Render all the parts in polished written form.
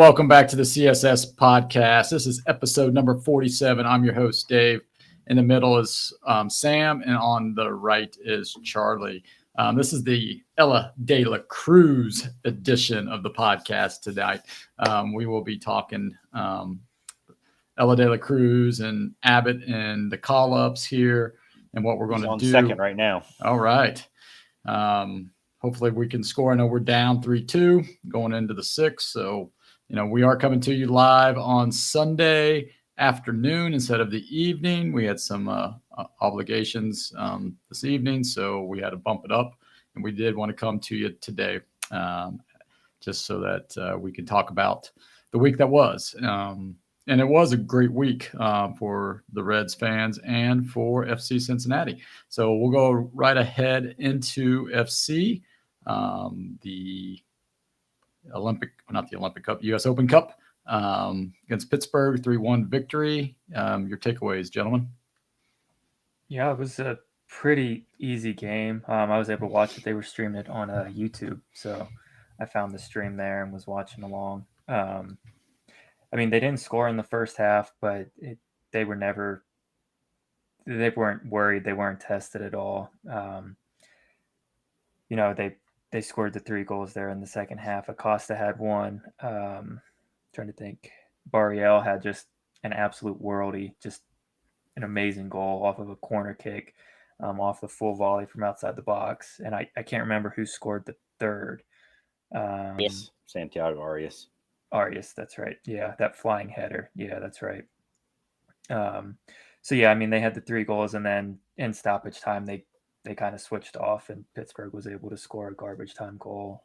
welcome back to the CSS podcast. This is episode number 47. I'm your host, Dave. In the middle is Sam, and on the right is Charlie. This is the Elly De La Cruz edition of the podcast tonight. We will be talking Elly De La Cruz and Abbott and the call-ups here and what we're going to do. Second right now. All right. Hopefully we can score. I know we're down 3-2 going into the sixth. So, we are coming to you live on Sunday afternoon instead of the evening. We had some obligations this evening, so we had to bump it up. And we did want to come to you today just so that we can talk about the week that was. And it was a great week for the Reds fans and for FC Cincinnati. So we'll go right ahead into FC. The U.S. Open Cup against Pittsburgh, 3-1 victory. Your takeaways, gentlemen? Yeah, it was a pretty easy game. I was able to watch it. They were streaming it on YouTube, so I found the stream there and was watching along. They didn't score in the first half, but they weren't worried. They weren't tested at all. They scored the 3 goals there in the second half. Acosta had one. Trying to think. Barriel had just an absolute worldie, just an amazing goal off of a corner kick, off the full volley from outside the box. And I can't remember who scored the third. Yes, Santiago Arias. Arias, that's right. Yeah, that flying header. Yeah, that's right. They had the 3 goals, and then in stoppage time, they kind of switched off, and Pittsburgh was able to score a garbage time goal.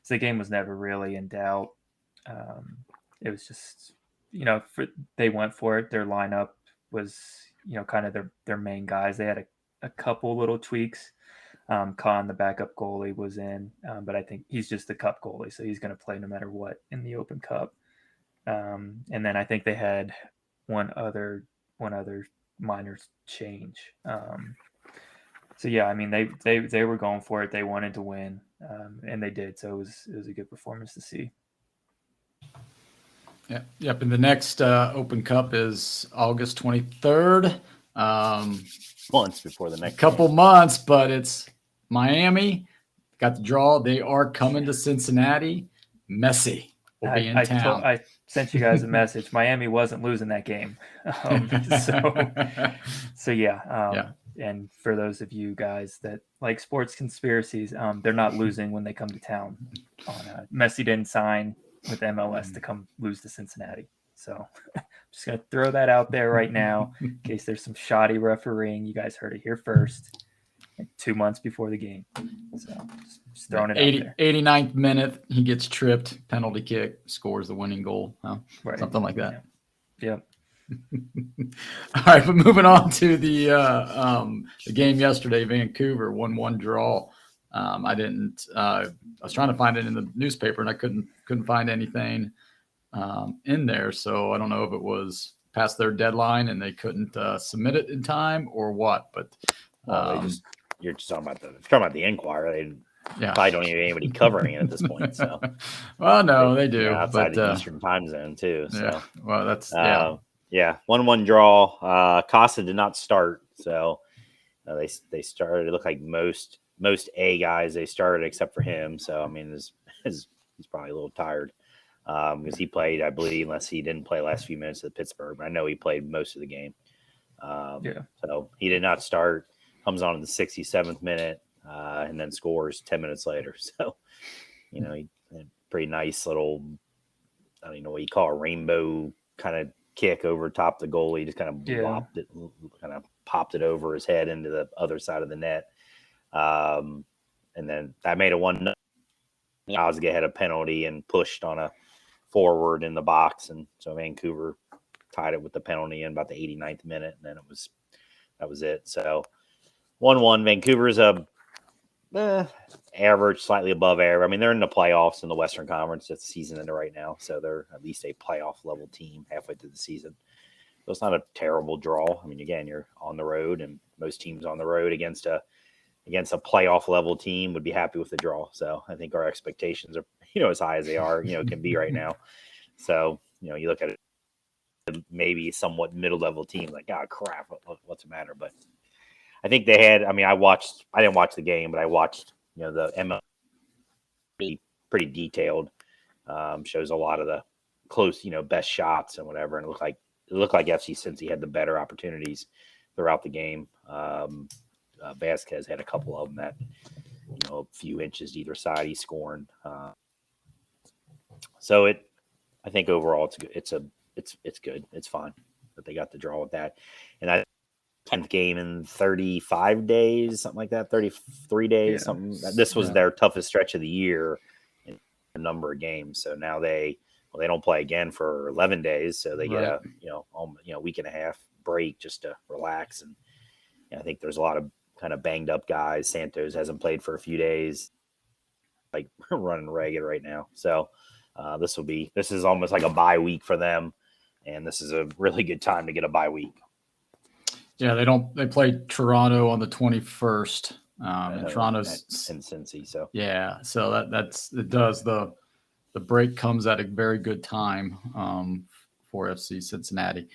So the game was never really in doubt. It was just, they went for it. Their lineup was, kind of their main guys. They had a couple little tweaks. Khan, the backup goalie, was in, but I think he's just the cup goalie, so he's going to play no matter what in the Open Cup. And then I think they had one other minor change. They were going for it. They wanted to win, and they did. So it was a good performance to see. Yep. And the next Open Cup is August 23rd. Months before the next couple game. Months, but it's Miami. Got the draw. They are coming to Cincinnati. Messi will be in town. I sent you guys a message. Miami wasn't losing that game. And for those of you guys that like sports conspiracies, they're not losing when they come to town. Messi didn't sign with MLS to come lose to Cincinnati. So I'm just going to throw that out there right now in case there's some shoddy refereeing. You guys heard it here first, 2 months before the game. So just throwing it out there. 89th minute, he gets tripped, penalty kick, scores the winning goal. Huh? Right. Something like that. Yep. All right, but moving on to the game yesterday, Vancouver 1-1 draw. I was trying to find it in the newspaper and I couldn't find anything in there. So I don't know if it was past their deadline and they couldn't submit it in time or what. But you're just talking about the Inquirer. They probably don't even have anybody covering it at this point. So well, no, they do outside the Eastern time zone too. So yeah, well, that's 1-1 draw. Costa did not start, so they started. It looked like most A guys they started except for him. So he's probably a little tired because he played, I believe, unless he didn't play last few minutes of Pittsburgh. But I know he played most of the game. So he did not start. Comes on in the 67th minute and then scores 10 minutes later. So he had a pretty nice little, I don't even know what you call a rainbow kind of kick over top the goalie, just kind of popped it over his head into the other side of the net. And then that made a 1-0. Osgood had a penalty and pushed on a forward in the box. And so Vancouver tied it with the penalty in about the 89th minute. And then that was it. So 1-1. Vancouver's average, slightly above average. They're in the playoffs in the Western Conference. It's the season into right now. So they're at least a playoff level team halfway through the season. So it's not a terrible draw. Again, you're on the road, and most teams on the road against a playoff level team would be happy with the draw. So I think our expectations are, as high as they are, can be right now. So, you look at it, maybe somewhat middle-level team, like, oh, crap, what's the matter? But I think they had, I didn't watch the game, but I watched, the MLB pretty detailed. Shows a lot of the close, best shots and whatever. And it looked like FC Cincy had the better opportunities throughout the game. Vasquez had a couple of them that, a few inches either side he's scoring. So I think overall it's good. It's good. It's fine that they got the draw with that. And I 10th game in 35 days, something like that, 33 days, something. This was their toughest stretch of the year in a number of games. So now they don't play again for 11 days. So they get a week and a half break just to relax. And I think there's a lot of kind of banged up guys. Santos hasn't played for a few days, like running ragged right now. So this is almost like a bye week for them. And this is a really good time to get a bye week. Yeah, they play Toronto on the 21st. And Toronto's in Cincy. So yeah, so the break comes at a very good time for FC Cincinnati.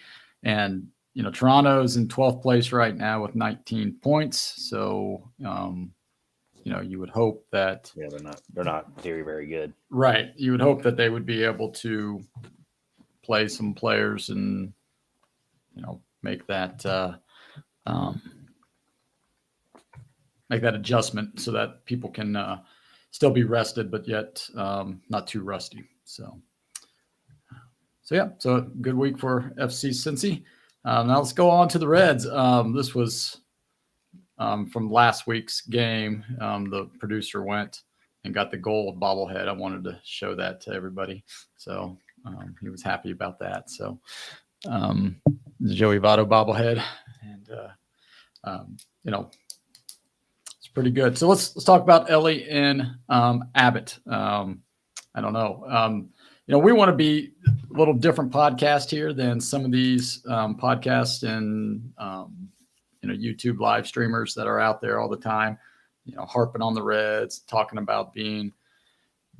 And Toronto's in 12th place right now with 19 points. So you would hope that they're not very, very good. Right. You would hope that they would be able to play some players and make that adjustment so that people can still be rested, but yet not too rusty. So a good week for FC Cincy. Now let's go on to the Reds. This was from last week's game. The producer went and got the gold bobblehead. I wanted to show that to everybody. So he was happy about that. So the Joey Votto bobblehead. And, it's pretty good. So let's talk about Elly and Abbott. I don't know. We want to be a little different podcast here than some of these podcasts and, YouTube live streamers that are out there all the time, harping on the Reds, talking about being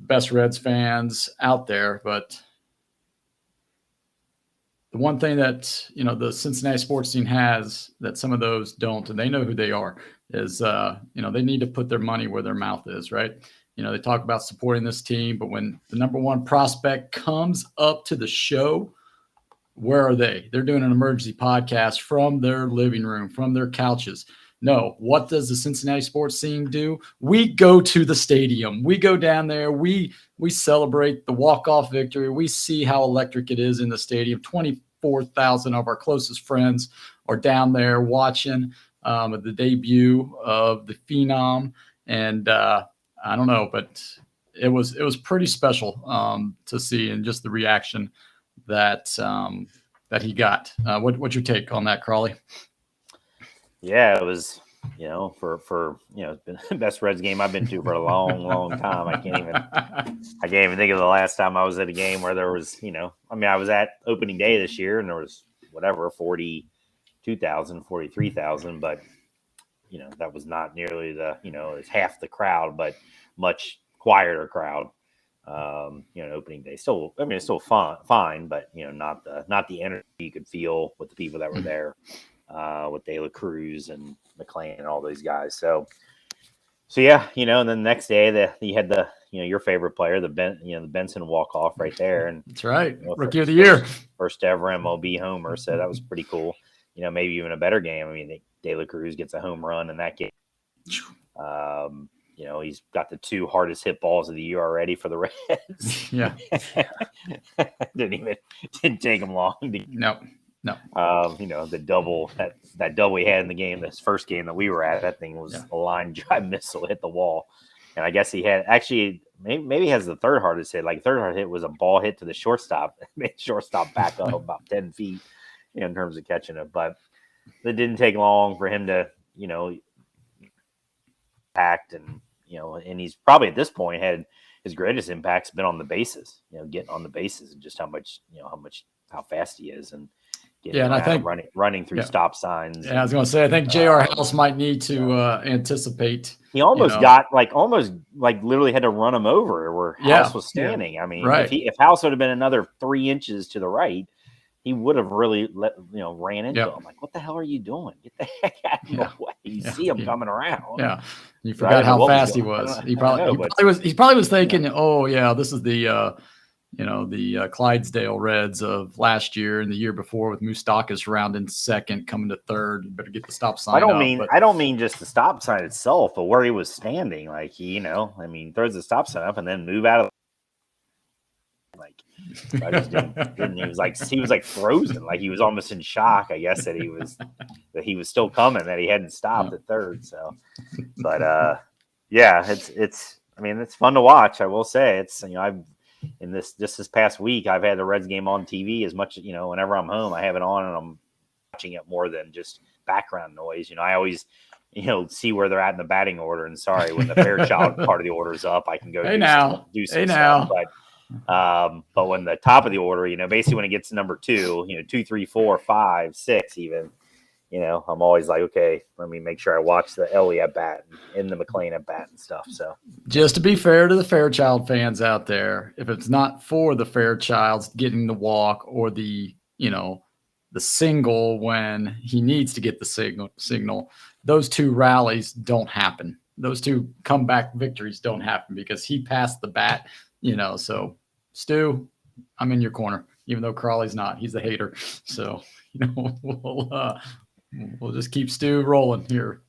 best Reds fans out there. But the one thing that, the Cincinnati sports team has that some of those don't, and they know who they are, is, they need to put their money where their mouth is, right? They talk about supporting this team, but when the number one prospect comes up to the show, where are they? They're doing an emergency podcast from their living room, from their couches. No, what does the Cincinnati sports team do? We go to the stadium. We go down there. We celebrate the walk-off victory. We see how electric it is in the stadium. 24,000 of our closest friends are down there watching the debut of the Phenom. And I don't know, but it was pretty special to see, and just the reaction that he got. What's your take on that, Crawley? Yeah, it was, for it's been the best Reds game I've been to for a long, long time. I can't even think of the last time I was at a game where there was, I was at opening day this year and there was 42,000, 43,000, but that was not nearly the, it's half the crowd, but much quieter crowd. Opening day it's still fine, but not the energy you could feel with the people that were there, with De La Cruz and McClain and all those guys. So yeah, and then the next day you had the your favorite player, the Benson walk off right there, and that's right, rookie of the year, first ever MLB homer. So that was pretty cool. Maybe even a better game. De La Cruz gets a home run in that game. He's got the two hardest hit balls of the year already for the Reds. Yeah. Didn't take him long. No. The double that double he had in the game, this first game that we were at, that thing was a line drive missile, hit the wall. And I guess he had maybe he has the third hardest hit. Like third hardest hit was a ball hit to the shortstop, made shortstop back up about 10 feet in terms of catching it. But it didn't take long for him to, impact, and and he's probably at this point had his greatest impact's been on the bases, getting on the bases, and just how fast he is, and getting and I around, think running through stop signs. Yeah, I was going to say, I think J.R. House might need to anticipate. He almost got literally had to run him over where House was standing. Yeah, I mean, right. if House would have been another 3 inches to the right, he would have really ran into him. Like, what the hell are you doing? Get the heck out of the way! You see him coming around. Yeah, you forgot how fast he was. He probably was thinking, oh yeah, this is the the Clydesdale Reds of last year and the year before with Moustakas rounding second, coming to third. You better get the stop sign. I don't mean just the stop sign itself, but where he was standing. Like he, throws the stop sign up and then move out of. Like I just didn't. He was like frozen. Like he was almost in shock. I guess that he was still coming. That he hadn't stopped at third. So, but yeah, it's. I mean, it's fun to watch. I will say it's. I've. In this past week, I've had the Reds game on TV as much as, whenever I'm home, I have it on and I'm watching it more than just background noise. I always, see where they're at in the batting order. And sorry, when the Fairchild part of the order is up, I can go do some stuff. But when the top of the order, basically when it gets to number 2, 2, 3, 4, 5, 6, even, I'm always like, okay, let me make sure I watch the Elly at bat and the McLean at bat and stuff. So just to be fair to the Fairchild fans out there, if it's not for the Fairchilds getting the walk or the single when he needs to get the signal, those 2 rallies don't happen. Those 2 comeback victories don't happen because he passed the bat, so Stu, I'm in your corner, even though Crawley's not. He's the hater. So, we'll just keep Stu rolling here.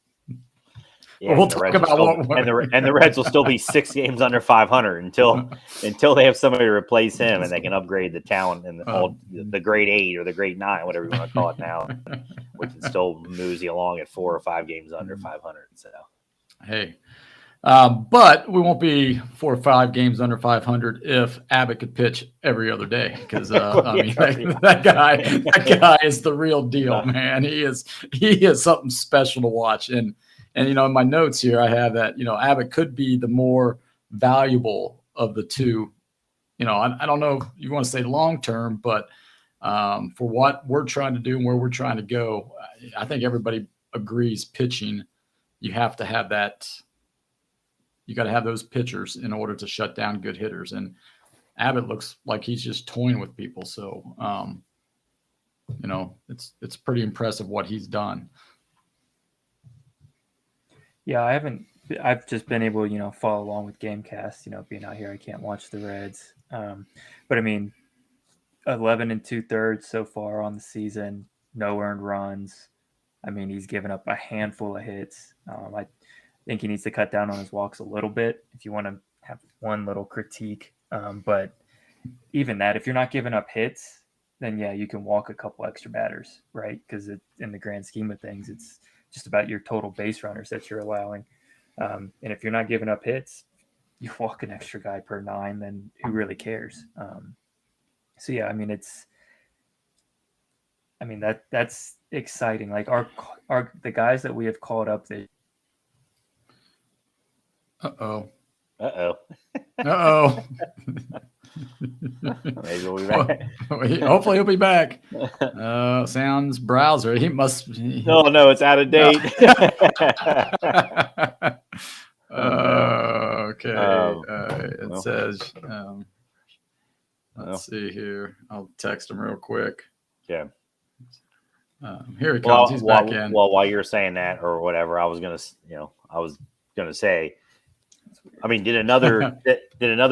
Yeah, we'll talk about the Reds will still be 6 games under 500 until they have somebody to replace him and they can upgrade the talent and the grade 8 or the grade 9, whatever you want to call it now. We can still mosey along at 4 or 5 games under 500. So, hey, but we won't be 4 or 5 games under 500 if Abbott could pitch every other day. Because that guy is the real deal, man. He is something special to watch. And in my notes here, I have that Abbott could be the more valuable of the 2. I don't know if you want to say long term, but for what we're trying to do and where we're trying to go, I think everybody agrees pitching. You have to have that. You got to have those pitchers in order to shut down good hitters. And Abbott looks like he's just toying with people. So, it's pretty impressive what he's done. Yeah, I've just been able to, follow along with Gamecast, being out here, I can't watch the Reds. But I mean, 11 2/3 so far on the season, no earned runs. I mean, he's given up a handful of hits. I think he needs to cut down on his walks a little bit if you want to have one little critique. But even that, if you're not giving up hits, then yeah, you can walk a couple extra batters, right? Because in the grand scheme of things, it's just about your total base runners that you're allowing. And if you're not giving up hits, you walk an extra guy per 9, then who really cares? So yeah, I mean, that's exciting. Like the guys that we have called up there. Uh-oh. Maybe we'll be back. Hopefully he'll be back. Sounds browser. He must. No, it's out of date. Okay. It says. Let's see here. I'll text him real quick. Yeah. Here he comes. He's back in. Well, while you're saying that or whatever, I was gonna say. I mean, did another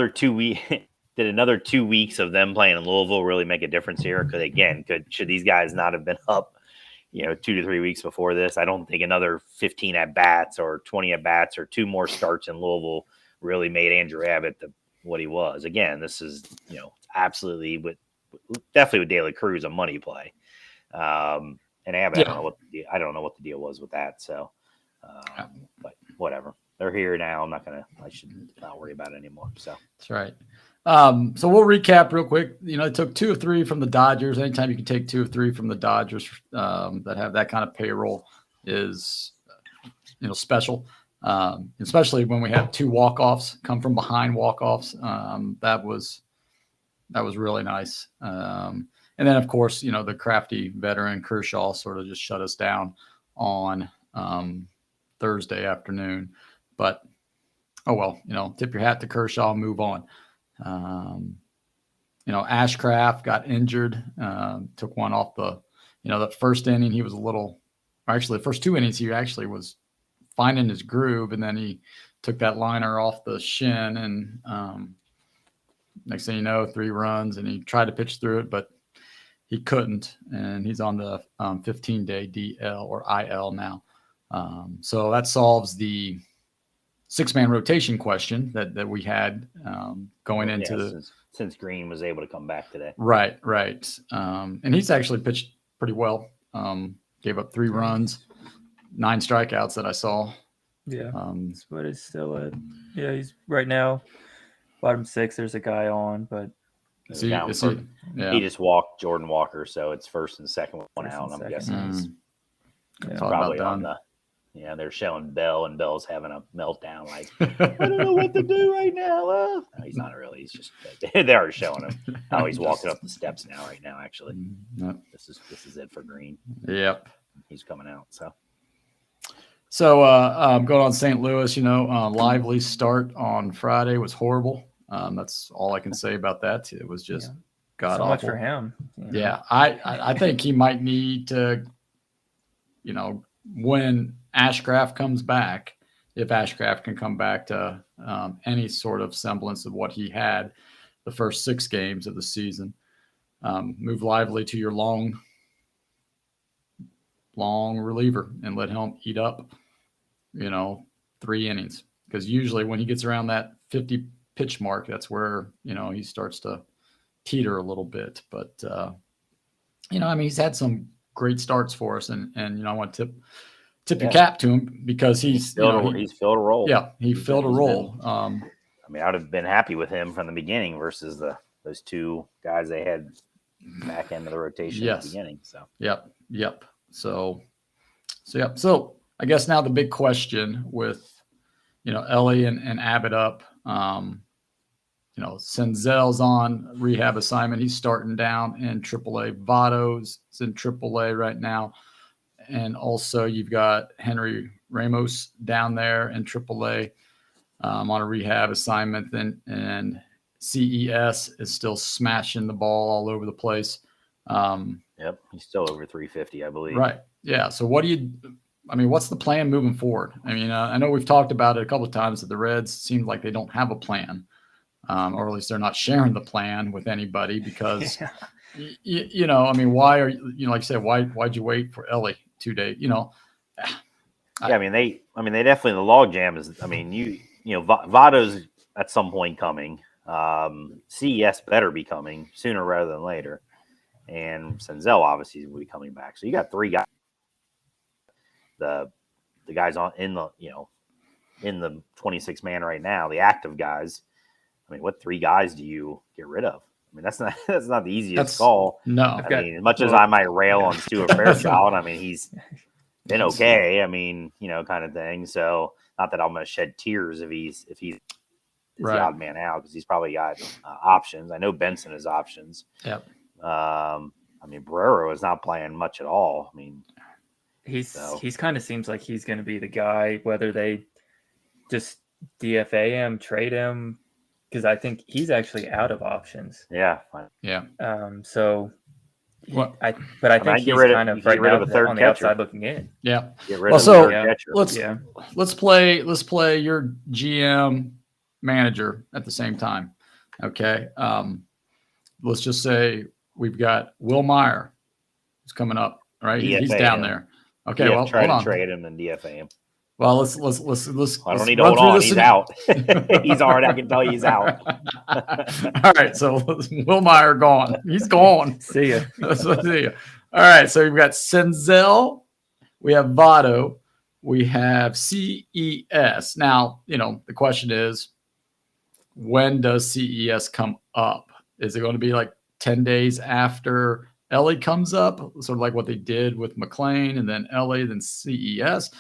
2 weeks of them playing in Louisville really make a difference here? Because again, should these guys not have been up, 2 to 3 weeks before this? I don't think another 15 at bats or 20 at bats or 2 more starts in Louisville really made Andrew Abbott what he was. Again, this is absolutely definitely with De La Cruz a money play, and Abbott. Yeah. I don't know what the deal was with that. So, but whatever. They're here now. I should not worry about it anymore. So that's right. So we'll recap real quick. It took 2 of 3 from the Dodgers. Anytime you can take 2 of 3 from the Dodgers that have that kind of payroll is, special. Especially when we have 2 walk-offs come from behind walk-offs. That was really nice. And then, of course, the crafty veteran Kershaw sort of just shut us down on Thursday afternoon. But, oh, well, tip your hat to Kershaw, move on. Ashcraft got injured, took one off that first inning. He was the first 2 innings, he actually was finding his groove, and then he took that liner off the shin, and next thing you know, 3 runs, and he tried to pitch through it, but he couldn't, and he's on the 15-day DL or IL now. So that solves the 6-man rotation question that we had going into since Green was able to come back today. Right. And he's actually pitched pretty well. Gave up 3 runs, 9 strikeouts that I saw. Yeah. But it's still he's right now bottom 6. There's a guy on, but he just walked Jordan Walker, so it's first and second with one out. I'm guessing he's probably on the. Yeah, they're showing Bell, and Bell's having a meltdown. Like, I don't know what to do right now. No, he's not really. He's just they are showing him how he's walking up the steps now. Right now, actually, this is it for Green. Yep, he's coming out. So going on St. Louis, lively start on Friday was horrible. That's all I can say about that. It was just god awful. So much for him. Yeah, I think he might need to, when Ashcraft comes back, if Ashcraft can come back to any sort of semblance of what he had the first 6 games of the season, move lively to your long reliever and let him eat up, 3 innings. Because usually when he gets around that 50 pitch mark, that's where, he starts to teeter a little bit. But, he's had some great starts for us, and I want to tip your cap to him because he's filled a role. Yeah, he filled a role. I would have been happy with him from the beginning versus those 2 guys they had back end of the rotation at the beginning. So yep. So I guess now the big question with Elly and Abbott up, Senzel's on rehab assignment. He's starting down in AAA. Votto's in AAA right now. And also you've got Henry Ramos down there in AAA on a rehab assignment. And CES is still smashing the ball all over the place. Yep, he's still over 350, I believe. Right. Yeah. So what's the plan moving forward? I know we've talked about it a couple of times that the Reds seem like they don't have a plan. Or at least they're not sharing the plan with anybody because, why are you, like I said, why'd you wait for Elly 2 days? They definitely, the log jam is, Votto's at some point coming. CES better be coming sooner rather than later. And Senzel obviously will be coming back. So you got 3 guys. The guys in the 26 man right now, the active guys. What 3 guys do you get rid of? That's not the easiest call. No. As much as I might rail on Stuart Fairchild, he's been okay. Kind of thing. So not that I'm going to shed tears if he's the odd man out, because he's probably got options. I know Benson has options. Yep. Barrero is not playing much at all. He's kind of seems like he's going to be the guy, whether they just DFA him, trade him, because I think he's actually out of options. Yeah. Yeah. I think he's kind of right now on the outside looking in. Yeah. Get rid of the third catcher. Let's play your GM manager at the same time. Okay. Let's just say we've got Will Meyer who's coming up, right? He's down there. Okay. Well, try to trade him and DFA him. Well, let's. I don't need to hold on. He's out. He's already. I can tell you he's out. All right. So Will Meyer gone. He's gone. See ya. See ya. All right. So we've got Senzel. We have Votto. We have CES. Now, the question is, when does CES come up? Is it going to be like 10 days after Elly comes up, sort of like what they did with McLean, and then Elly, then CES?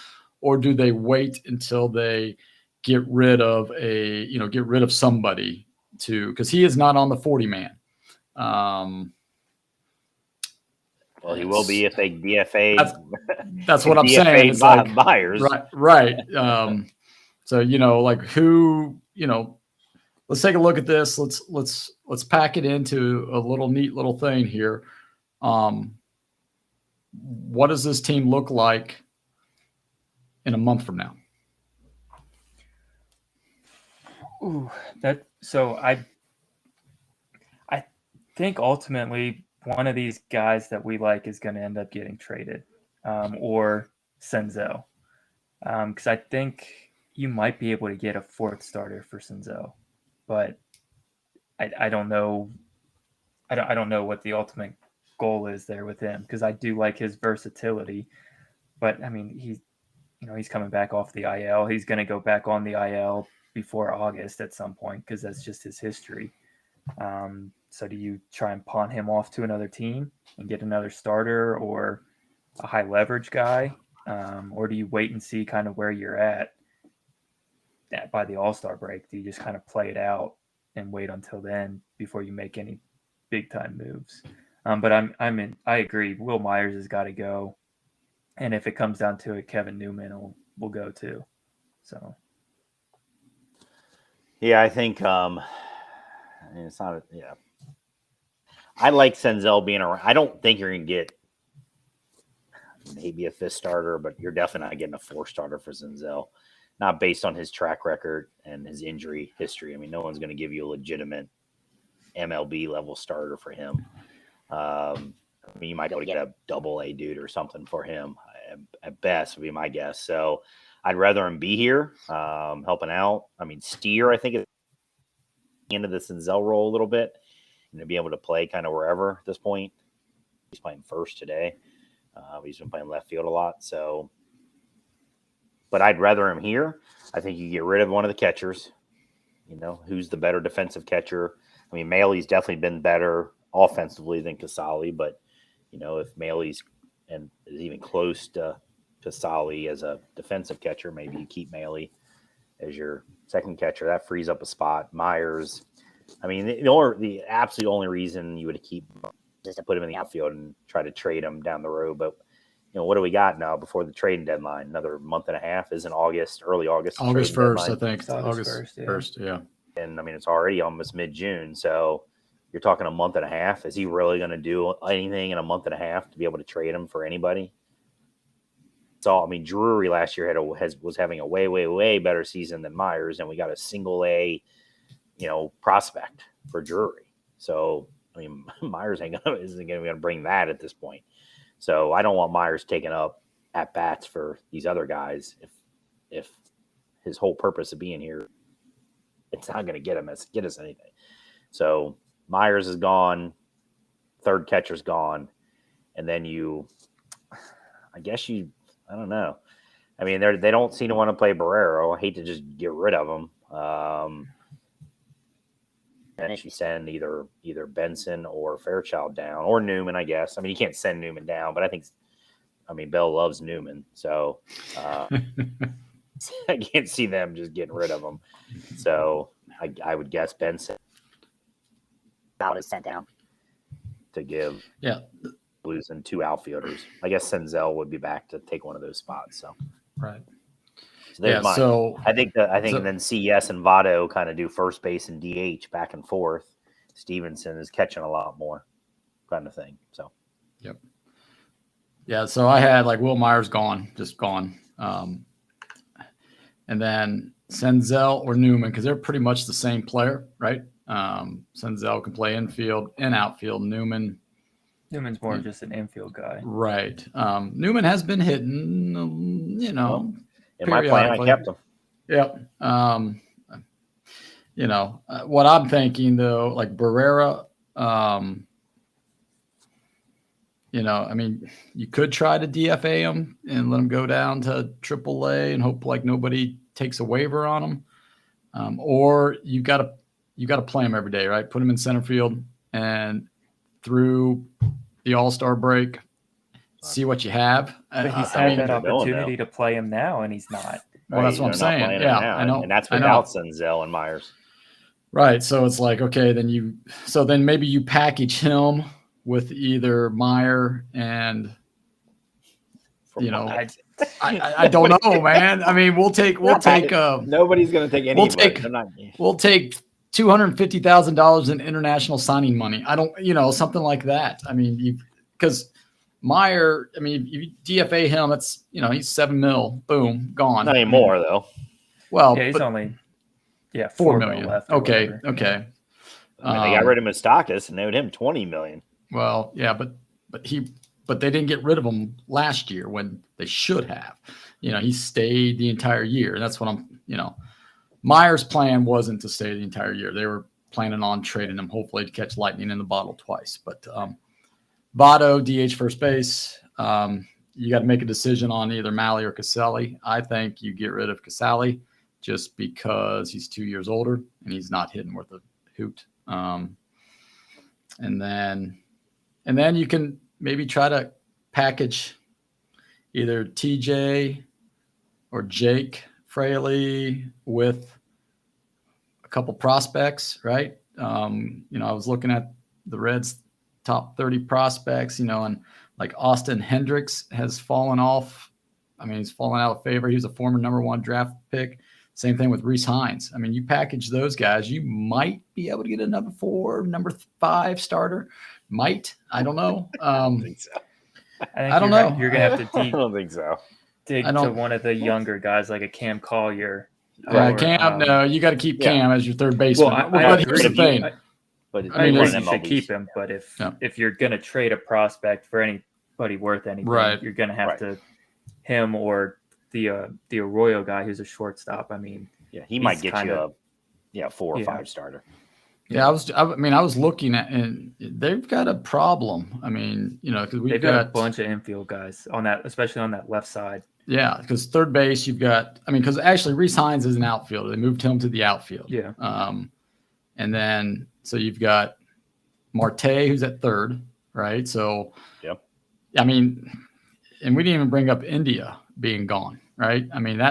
Or do they wait until they get rid of somebody because he is not on the 40 man. Well, he will be if they DFA. That's what I'm saying. It's like Myers. Right. So, like who, let's take a look at this. Let's pack it into a neat little thing here. What does this team look like in a month from now? Ooh, I think ultimately one of these guys that we like is going to end up getting traded, or Senzel, because I think you might be able to get a fourth starter for Senzel, but I don't know. I don't know what the ultimate goal is there with him, because I do like his versatility, but I mean he's coming back off the IL. He's going to go back on the IL before August at some point, because that's just his history. So do you try and pawn him off to another team and get another starter or a high leverage guy? Or do you wait and see kind of where you're at by the All-Star break? Do you just kind of play it out and wait until then before you make any big time moves? But I agree. Will Myers has got to go. And if it comes down to it, Kevin Newman will go too. So. Yeah, I think it's not. I like Senzel being around. I don't think you're going to get maybe a fifth starter, but you're definitely not getting a fourth starter for Senzel, not based on his track record and his injury history. I mean, no one's going to give you a legitimate MLB level starter for him. I mean, you might be able to get a double-A dude or something for him at best would be my guess. So I'd rather him be here helping out. I mean, Steer, I think, is into the Senzel role a little bit and to be able to play kind of wherever at this point. He's playing first today. He's been playing left field a lot. So, but I'd rather him here. I think you get rid of one of the catchers. Who's the better defensive catcher? I mean, Maley's definitely been better offensively than Casali, but if Maley's and is even close to Casali as a defensive catcher, maybe you keep Maley as your second catcher. That frees up a spot. Myers, I mean, the absolute only reason you would keep just to put him in the outfield and try to trade him down the road. But what do we got now before the trading deadline? Another month and a half. Isn't early August? August 1st, I think. August 1st, yeah. And I mean, it's already almost mid-June, so you're talking a month and a half. Is he really going to do anything in a month and a half to be able to trade him for anybody? So, I mean, Drury last year was having a way, way, way better season than Myers, and we got a single-A, prospect for Drury. So, I mean, Myers isn't going to bring that at this point. So, I don't want Myers taking up at bats for these other guys if his whole purpose of being here, it's not going to get us anything. So Myers is gone, third catcher's gone, and then I don't know. I mean, they don't seem to want to play Barrero. I hate to just get rid of him. And you send either Benson or Fairchild down, or Newman, I guess. I mean, you can't send Newman down, but Bell loves Newman, so I can't see them just getting rid of him. So I would guess Benson about is sent down to give losing two outfielders. I guess Senzel would be back to take one of those spots. So right. So there's mine. So I think then CS and Votto kind of do first base and DH back and forth. Stevenson is catching a lot more, kind of thing. So yep. Yeah, so I had Will Myers just gone. And then Senzel or Newman, because they're pretty much the same player, right? Senzel can play infield and outfield. Newman's more just an infield guy. Right. Newman has been hitting, in my plan, I kept him. Yep. What I'm thinking, though, like Barrera, you could try to DFA him and let him go down to AAA and hope nobody takes a waiver on him. Or you got to play him every day, right? Put him in center field and through the All-Star break, see what you have. But he's had that opportunity to play him now, and he's not. Well, that's what I'm saying. Yeah, I know. And that's without Senzel and Myers. Right. So it's okay, then maybe you package him with either Meyer and I don't know, man. I mean, we'll take nobody's going to take anybody. We'll take $250,000 in international signing money. I don't, something like that. I mean, because Meyer, I mean, you DFA him, that's, he's $7 million, boom, gone. Not anymore though. Well, yeah, he's only $4 million left. Okay. Whatever. Okay. I mean, they got rid of Moustakas and owed him $20 million. Well, yeah, but they didn't get rid of him last year when they should have. He stayed the entire year. And that's what Meyer's plan wasn't to stay the entire year. They were planning on trading him, hopefully to catch lightning in the bottle twice. But Votto, DH first base. You got to make a decision on either Malley or Caselli. I think you get rid of Caselli just because he's 2 years older and he's not hitting worth a hoot. And then you can maybe try to package either TJ or Jake Fraley with a couple prospects, right? I was looking at the Reds' top 30 prospects, and like Austin Hendricks has fallen off. I mean, he's fallen out of favor. He was a former number 1 draft pick. Same thing with Reese Hines. I mean, you package those guys, you might be able to get a number 4, number 5 starter. Might. I don't know. I don't think so. I don't know. You're going to have to I don't think so. dig to one of the younger guys like a Cam Collier. Yeah, Cam. No, you got to keep Cam as your third baseman. Well, but here's the thing. I mean, you should keep him, but if you're going to trade a prospect for anybody worth anything, right, you're going to have to him or the Arroyo guy who's a shortstop. I mean, he might get you a 4 or 5 starter. Yeah, I was looking at, and they've got a problem. I mean, because we've got a bunch of infield guys on that, especially on that left side. Yeah, because third base, you've got, because actually Reese Hines is an outfielder. They moved him to the outfield. Yeah. And then, so you've got Marte, who's at third, right? So, yep. I mean, and we didn't even bring up India being gone, right? I mean,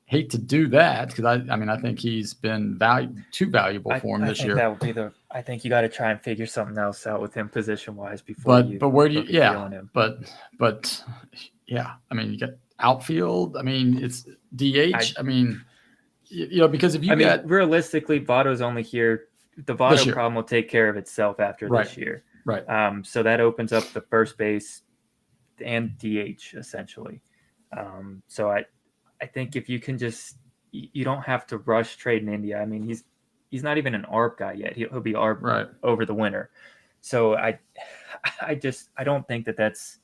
hate to do that because I think he's been too valuable for him this year. That would be I think you got to try and figure something else out with him position wise before. But where do you? Yeah. But yeah. I mean, you got outfield. I mean, it's DH. Because if you realistically, Votto's only here. The Votto problem will take care of itself after this year. Right. So that opens up the first base and DH essentially. So I think if you can you don't have to rush trade in India. I mean, he's not even an ARB guy yet. He'll be ARB over the winter. So I don't think that's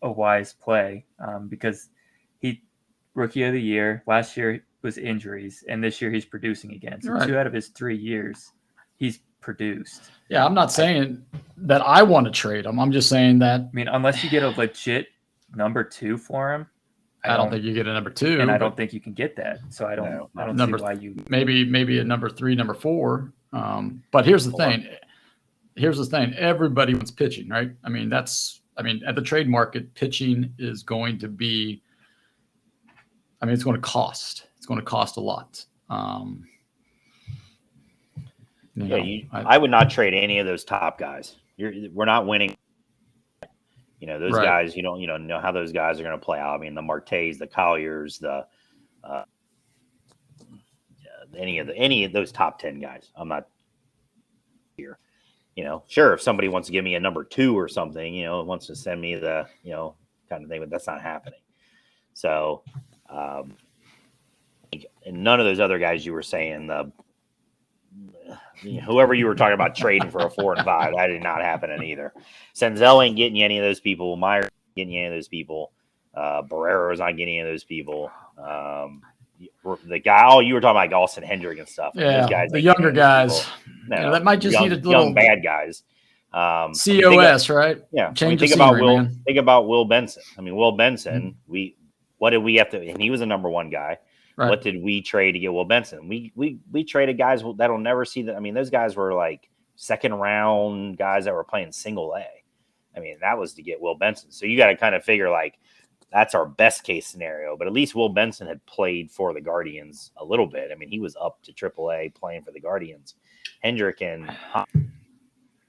a wise play because he rookie of the year last year was injuries and this year he's producing again. So 2 out of his 3 years he's produced. Yeah, I'm not saying that I want to trade him. I'm just saying that unless you get a legit number 2 for him. I don't think you get a number 2, and I don't think you can get that. So I don't see why you maybe a number 3, number 4. But here's the thing. Everybody wants pitching, right? I mean, at the trade market, pitching is going to be. It's going to cost. It's going to cost a lot. I would not trade any of those top guys. We're not winning. Those guys, you don't, know how those guys are going to play out. I mean, the Martes, the Colliers, any of those top 10 guys. I'm not here. Sure, if somebody wants to give me a number 2 or something, wants to send me the, kind of thing, but that's not happening. So, and none of those other guys you were saying, whoever you were talking about trading for a 4 and 5, that did not happen either. Senzel ain't getting you any of those people. Meyer ain't getting you any of those people. Barrero's not getting any of those people. The guy, you were talking about Austin Hendrick and stuff. Yeah, those guys, the younger guys. No, that might just need a little young bad guys. COS, right? Yeah. Change think the about scenery, man. Think about Will Benson. Will Benson. What did we have to? And he was a number 1 guy. Right. What did we trade to get Will Benson? We traded guys that'll never see that. Those guys were like 2nd round guys that were playing single A. That was to get Will Benson. So you got to kind of figure that's our best case scenario. But at least Will Benson had played for the Guardians a little bit. He was up to AAA playing for the Guardians. Hendrick and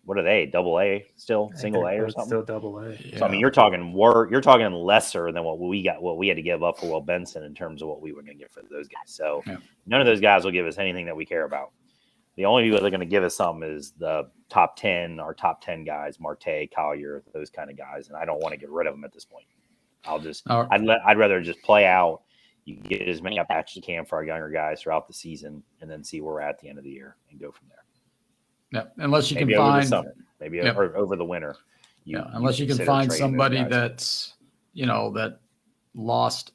what are they? Double A still, I think single A they're or both something? Still double A. Yeah. So I mean, you're talking lesser than what we had to give up for Will Benson in terms of what we were going to get for those guys. So none of those guys will give us anything that we care about. The only people that are going to give us something is the top 10, our top 10 guys, Marte, Collier, those kind of guys, and I don't want to get rid of them at this point. I'd rather just play out. You get as many at bats as you can for our younger guys throughout the season, and then see where we're at the end of the year and go from there. Yeah, unless you maybe can over find the summer, maybe or over the winter. Unless you can find somebody that's that lost,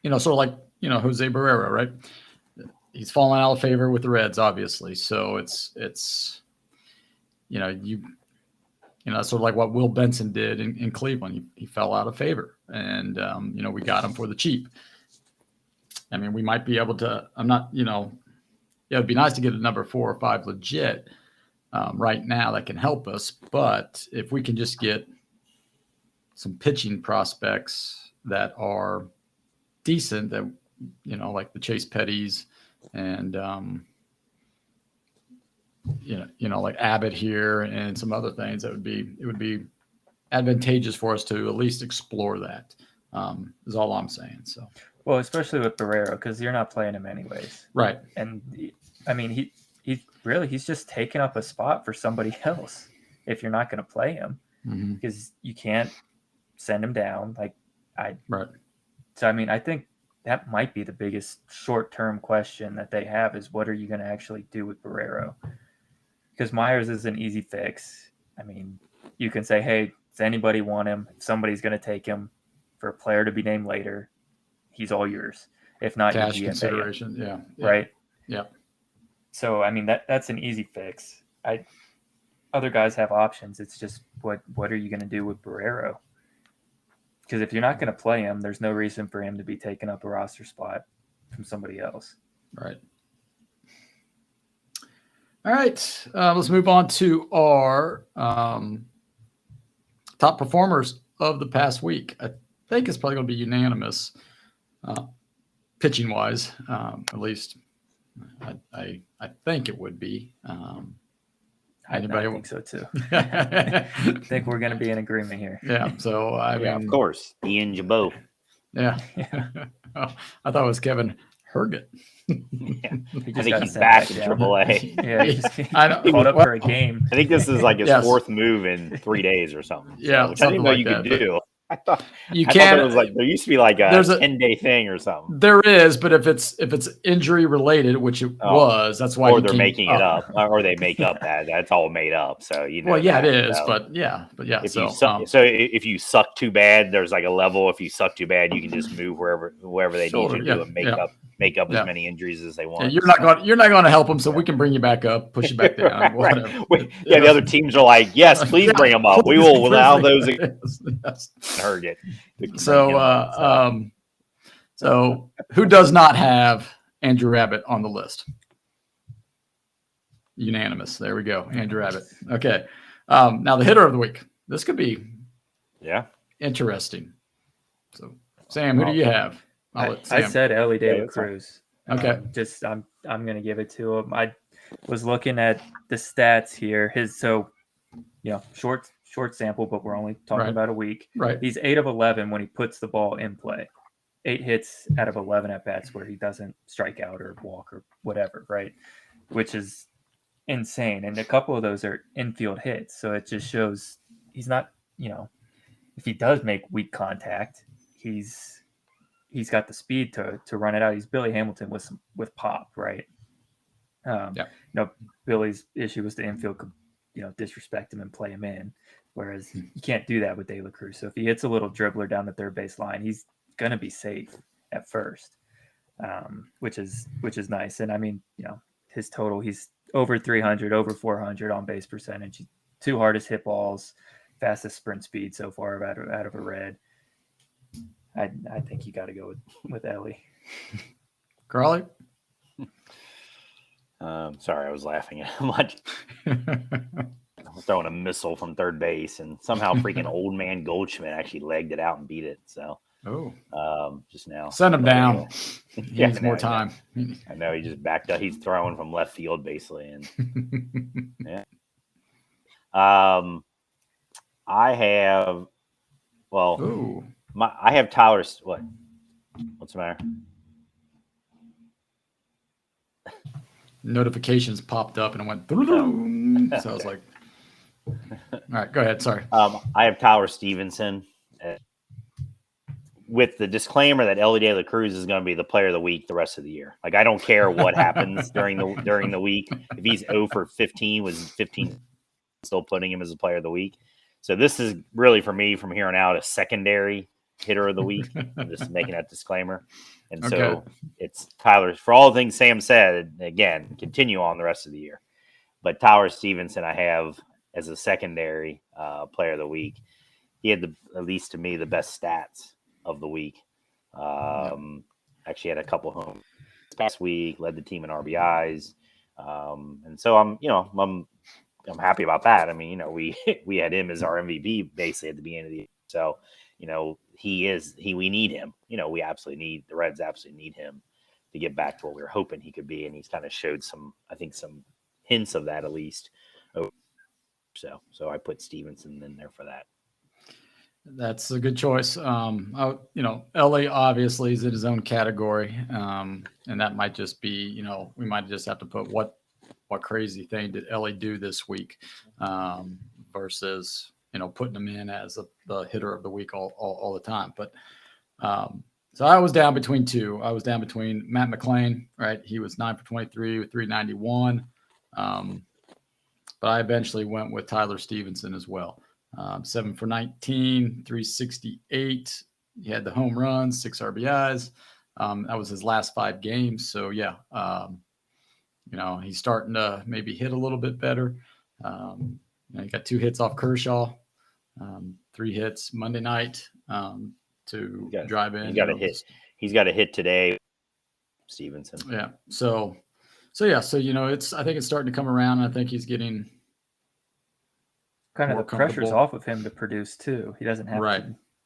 sort of like Jose Barrera, right? He's fallen out of favor with the Reds, obviously. So it's sort of like what Will Benson did in Cleveland. He fell out of favor, and we got him for the cheap. I mean, we might be able to. I'm not, it'd be nice to get a number 4 or 5 legit right now that can help us. But if we can just get some pitching prospects that are decent, that like the Chase Petties and like Abbott here and some other things, it would be advantageous for us to at least explore that. Is all I'm saying. So, well, especially with Barrero, because you're not playing him anyways, right? And I mean, he's just taking up a spot for somebody else if you're not going to play him, because you can't send him down. Right. So I mean, I think that might be the biggest short-term question that they have is what are you going to actually do with Barrero? Because Myers is an easy fix. I mean, you can say, hey, does anybody want him? If somebody's going to take him for a player to be named later, he's all yours. If not, cash you consideration. Yeah. Right. Yeah. So, I mean, that's an easy fix. Other guys have options. It's just what are you going to do with Barrero? Because if you're not going to play him, there's no reason for him to be taking up a roster spot from somebody else. Right. All right. Let's move on to our top performers of the past week. I think it's probably going to be unanimous, pitching wise. At least I think it would be. I think so too. I think we're going to be in agreement here. Yeah. So I mean, of course, Ian Jabot. Yeah. Oh, I thought it was Kevin Herget. Yeah. I think he's back in AAA. Yeah, he called up for a game. I think this is like his 4th move in 3 days or something. Yeah, which I didn't know like you could do. I thought there was there used to be like a 10-day thing or something. There is, but if it's injury related, which it was, that's why. Or they're making it up, or they make up that that's all made up. So Well, yeah, it is, but yeah. If if you suck too bad, there's like a level. If you suck too bad, you can just move wherever they need you to and make up as many injuries as they want. Yeah, you're not going to help them, so we can bring you back up, push you back down, whatever. The other teams are like, yes, please bring them up. We will allow those. Yes. Heard it. So who does not have Andrew Abbott on the list? Unanimous. There we go. Andrew Abbott. Okay. Now the hitter of the week. This could be interesting. So Sam, who do you have? I said Elly De La Cruz. Okay. I'm going to give it to him. I was looking at the stats here. Short sample, but we're only talking about a week. Right. He's 8 of 11 when he puts the ball in play. 8 hits out of 11 at bats where he doesn't strike out or walk or whatever, right? Which is insane. And a couple of those are infield hits. So it just shows he's not, if he does make weak contact, he's got the speed to run it out. He's Billy Hamilton with pop, right? Billy's issue was the infield could, disrespect him and play him in. Whereas you can't do that with De La Cruz. So if he hits a little dribbler down the third base line, he's going to be safe at first, which is nice. And I mean, his total, he's over 300, over 400 on base percentage, 2 hardest hit balls, fastest sprint speed so far out of a Red. I think you got to go with Elly. Crawley? Sorry, I was laughing at much. Throwing a missile from third base, and somehow freaking old man Goldschmidt actually legged it out and beat it. So, just now send him down. He needs more time. I know he just backed up. He's throwing from left field basically, and I have, well, Ooh. I have Tyler. What's the matter? Notifications popped up and it went. So I was like, all right, go ahead. Sorry. I have Tyler Stevenson. With the disclaimer that Elly De La Cruz is going to be the player of the week the rest of the year. Like, I don't care what happens during the week. If he's 0 for 15, was 15 still putting him as a player of the week. So this is really, for me, from here on out, a secondary hitter of the week. I'm just making that disclaimer. And so it's Tyler, for all the things Sam said, again, continue on the rest of the year. But Tyler Stevenson I have as a secondary player of the week. He had, at least to me, the best stats of the week. Actually had a couple home this past week, led the team in RBIs. And so I'm happy about that. I mean, we had him as our MVP basically at the beginning of the year. So, we need him. The Reds absolutely need him to get back to what we were hoping he could be. And he's kind of showed some hints of that at least. So I put Stevenson in there for that. That's a good choice. Elly obviously is in his own category. And that might just be, we might just have to put what crazy thing did Elly do this week versus, putting him in as the hitter of the week all the time. But so I was down between two. I was down between Matt McClain, right? He was 9 for 23 with 391. But I eventually went with Tyler Stevenson as well. 7 for 19, 368. He had the home runs, 6 RBIs. That was his last 5 games. So yeah, he's starting to maybe hit a little bit better. He got 2 hits off Kershaw, 3 hits Monday night to drive in. He's got a hit today, Stevenson. Yeah. So I think it's starting to come around. I think he's getting kind of the pressure's off of him to produce too. He doesn't have to. I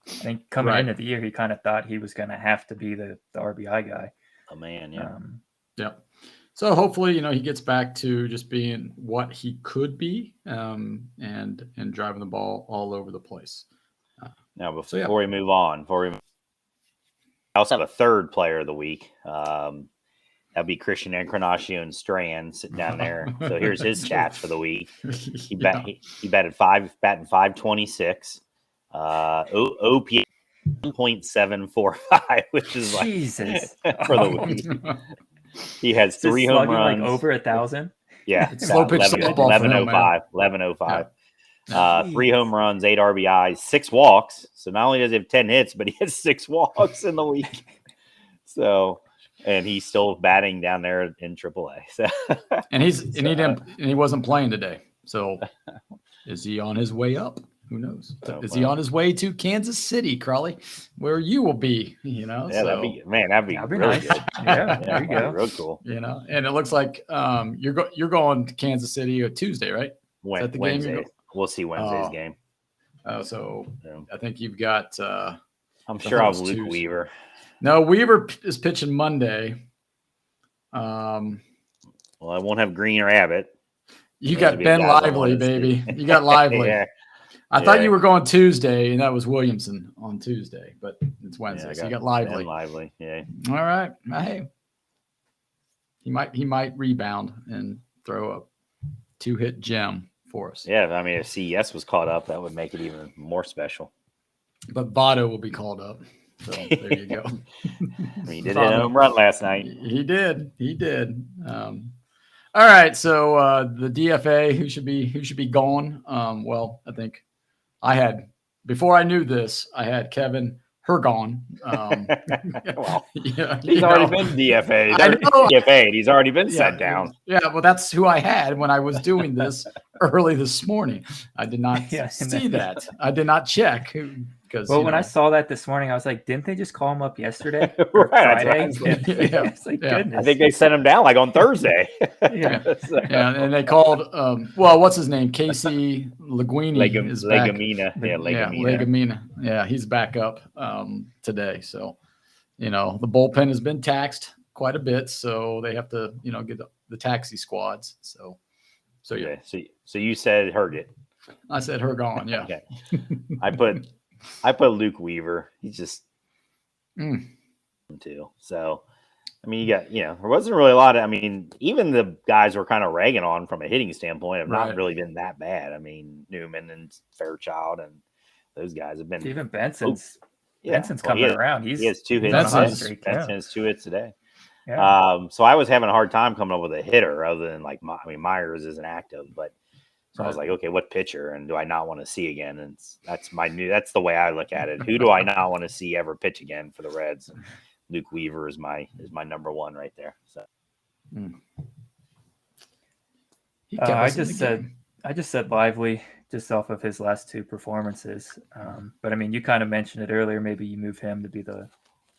think coming into the year, he kind of thought he was going to have to be the RBI guy. Oh man, yeah. Yeah. So hopefully, he gets back to just being what he could be, and driving the ball all over the place. Now, before we move on, I also have a third player of the week. That'd be Christian Encarnacion Strand sitting down there. So here's his stats for the week. He batted 526. OPS 0.745, which is like Jesus for the week. He has 3 home runs. Like over 1,000. Yeah, it's slow pitch softball. 1105. 3 home runs, 8 RBIs, 6 walks. So not only does he have 10 hits, but he has 6 walks in the week. So. And he's still batting down there in AAA. So. And he wasn't playing today. So is he on his way up? Who knows? Is he on his way to Kansas City, Crawley, where you will be? Yeah, that'd be really nice. Good. Yeah, there you go. Real cool. And it looks like you're going to Kansas City on Tuesday, right? Wednesday. We'll see Wednesday's game. So I think you've got. I'm sure I'll have Luke Weaver. No, Weaver is pitching Monday. Well, I won't have Green or Abbott. You got Ben Lively, baby. You got Lively. Yeah. I thought you were going Tuesday, and that was Williamson on Tuesday, but it's Wednesday. So you got Lively. Ben Lively, yeah. All right. Hey, he might rebound and throw a 2-hit gem for us. Yeah, I mean, if CES was caught up, that would make it even more special. But Votto will be called up. So there you go. He did hit a home run last night. He did. All right. So the DFA, who should be gone? Well, I think before I knew this, I had Kevin Hergon. Well, he's already been DFA'd. DFA'd. He's already been set down. Yeah. Well, that's who I had when I was doing this early this morning. I did not see that. I did not check. When I saw that this morning, I was like, didn't they just call him up yesterday? Right. It's like, goodness. I think they sent him down like on Thursday. And they called, what's his name? Casey Leguini is back. Legumina. Yeah, he's back up today. So, the bullpen has been taxed quite a bit. So they have to, get the taxi squads. So yeah. So you said Herget. I said her gone. Yeah. Okay. I put Luke Weaver. He's just too. So, I mean, there wasn't really a lot of. I mean, even the guys were kind of ragging on from a hitting standpoint have not really been that bad. I mean, Newman and Fairchild and those guys have been. Even Benson's coming around. He has 2 hits. Benson has 2 hits today. Yeah. So I was having a hard time coming up with a hitter other than Myers isn't active, but so I was like, okay, what pitcher and do I not want to see again? And that's the way I look at it. Who do I not want to see ever pitch again for the Reds? And Luke Weaver is my number 1 right there. So I just said Lively just off of his last 2 performances. But I mean, you kind of mentioned it earlier. Maybe you move him to be the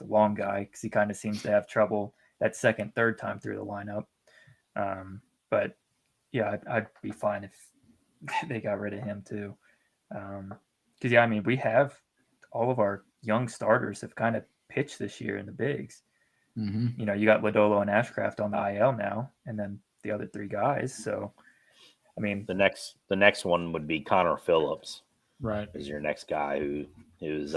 long guy because he kind of seems to have trouble that second, third time through the lineup. But yeah, I'd be fine if they got rid of him too. Because I mean, we have all of our young starters have kind of pitched this year in the bigs. Mm-hmm. You got Lodolo and Ashcraft on the IL now, and then the other 3 guys. So, I mean, the next one would be Connor Phillips, right? Is your next guy who's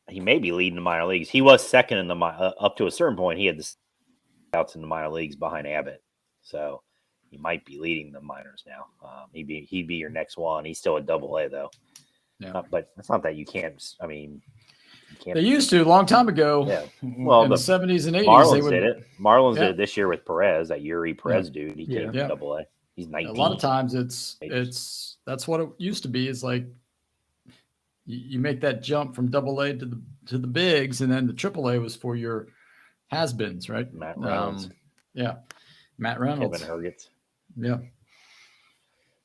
he may be leading the minor leagues. He was second in the up to a certain point. He had the outs in the minor leagues behind Abbott, so he might be leading the minors now. He'd be your next one. He's still a Double-A though. Yeah, but it's not that you can't. I mean, they used to a long time ago. Yeah, well, in the 70s and 80s, Marlins did it. Marlins did it this year with Perez, that Yuri Perez dude. He came from Double-A. He's 19. A lot of times it's that's what it used to be. Is like you make that jump from Double-A to the bigs, and then the Triple-A was for your has-beens, right? Matt Reynolds. Matt Reynolds. Kevin Hergetz. Yeah.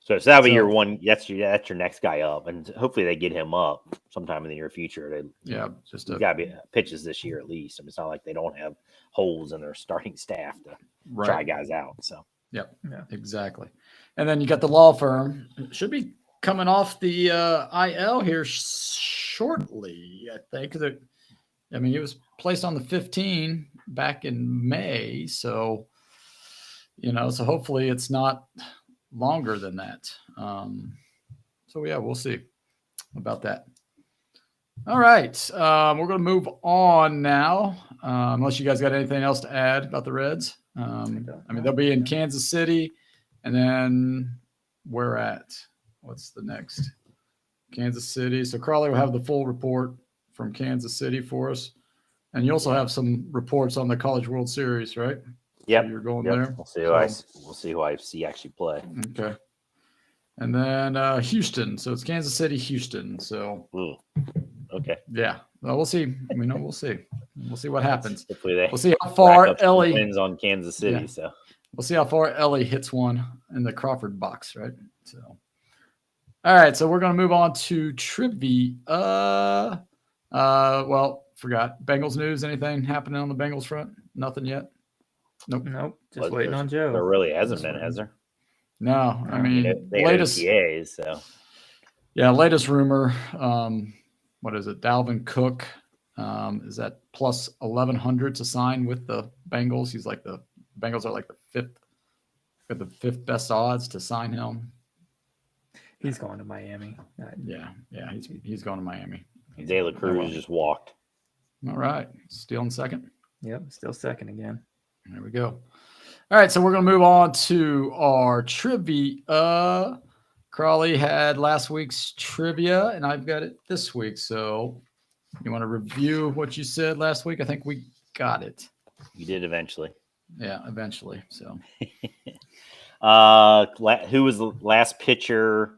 So that'll be your one. That's your next guy up, and hopefully they get him up sometime in the near future. He's got to be pitches this year at least. I mean, it's not like they don't have holes in their starting staff to try guys out. So exactly. And then you got the law firm. Should be coming off the IL here shortly, I think. I mean, it was placed on the 15 back in May, so so hopefully it's not longer than that. So yeah, we'll see about that. All right, we're going to move on now. Unless you guys got anything else to add about the Reds. I mean, they'll be in Kansas City, and then where at? What's the next? Kansas City. So Crawley will have the full report from Kansas City for us, and you also have some reports on the College World Series, right? Yeah, so you're going there. We'll see who I see actually play. Okay. And then Houston. So it's Kansas City, Houston. So okay. Yeah. Well, we'll see. We'll see. We'll see what happens. Hopefully we'll see how far Elly wins on Kansas City. Yeah. So we'll see how far Elly hits one in the Crawford box, right? So all right. So we're gonna move on to trivia. Forgot. Bengals news. Anything happening on the Bengals front? Nothing yet. Nope. Just waiting on Joe. There really hasn't been, has there? No. I mean, they latest OTAs, so latest rumor. What is it? Dalvin Cook is at plus 1,100 to sign with the Bengals. He's like the Bengals are like the fifth best odds to sign him. He's going to Miami. He's going to Miami. De La Cruz just walked. All right, still in second. Yep, still second again. There we go. All right, so we're going to move on to our trivia. Crawley had last week's trivia, and I've got it this week. So you want to review what you said last week? I think we got it. You did eventually. Yeah, eventually. So who was the last pitcher?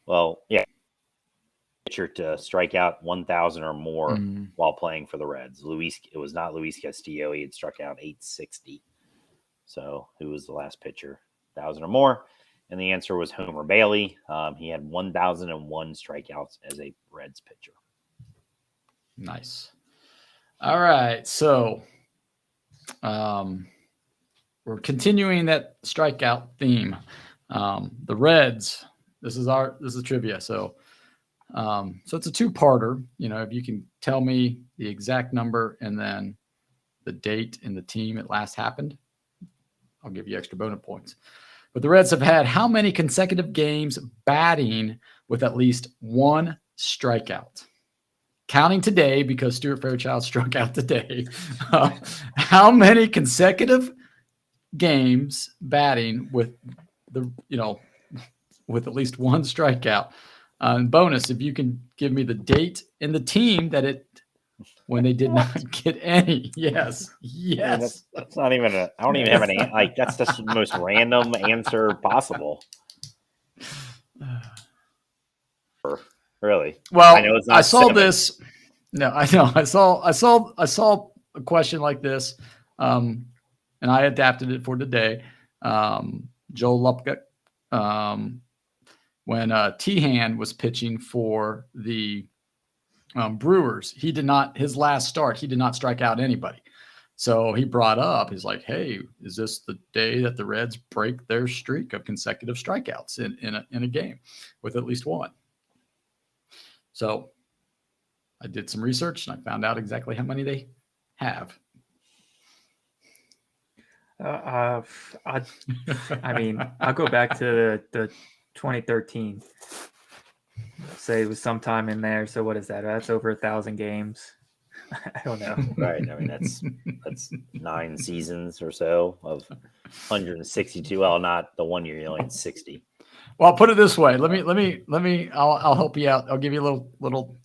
Well, yeah. Pitcher to strike out 1,000 or more while playing for the Reds. It was not Luis Castillo. He had struck out 860. So who was the last pitcher? 1,000 or more. And the answer was Homer Bailey. He had 1,001 strikeouts as a Reds pitcher. Nice. All right. So we're continuing that strikeout theme. The Reds, this is trivia. So it's a two-parter. If you can tell me the exact number and then the date and the team it last happened, I'll give you extra bonus points. but the Reds have had how many consecutive games batting with at least one strikeout? Counting today, because Stuart Fairchild struck out today. How many consecutive games batting with with at least one strikeout? Bonus, if you can give me the date and the team when they did not get any. Yes. I mean, that's not even I don't even have an like. That's just the most random answer possible. Really? Well, I know it's not. I saw 7. this. No, I know. I saw a question like this, and I adapted it for today. Joe Lupka, when Tehan was pitching for the Brewers, his last start, he did not strike out anybody. So he brought up, he's like, hey, is this the day that the Reds break their streak of consecutive strikeouts in a game with at least one? So I did some research and I found out exactly how many they have. I mean, I'll go back to the 2013. Say it was sometime in there. So what is that? That's over 1,000 games. I don't know. Right. I mean, that's 9 seasons or so of 162. Well, not the 1 year, you only had 60. Well, I'll put it this way. Let me. I'll help you out. I'll give you a little.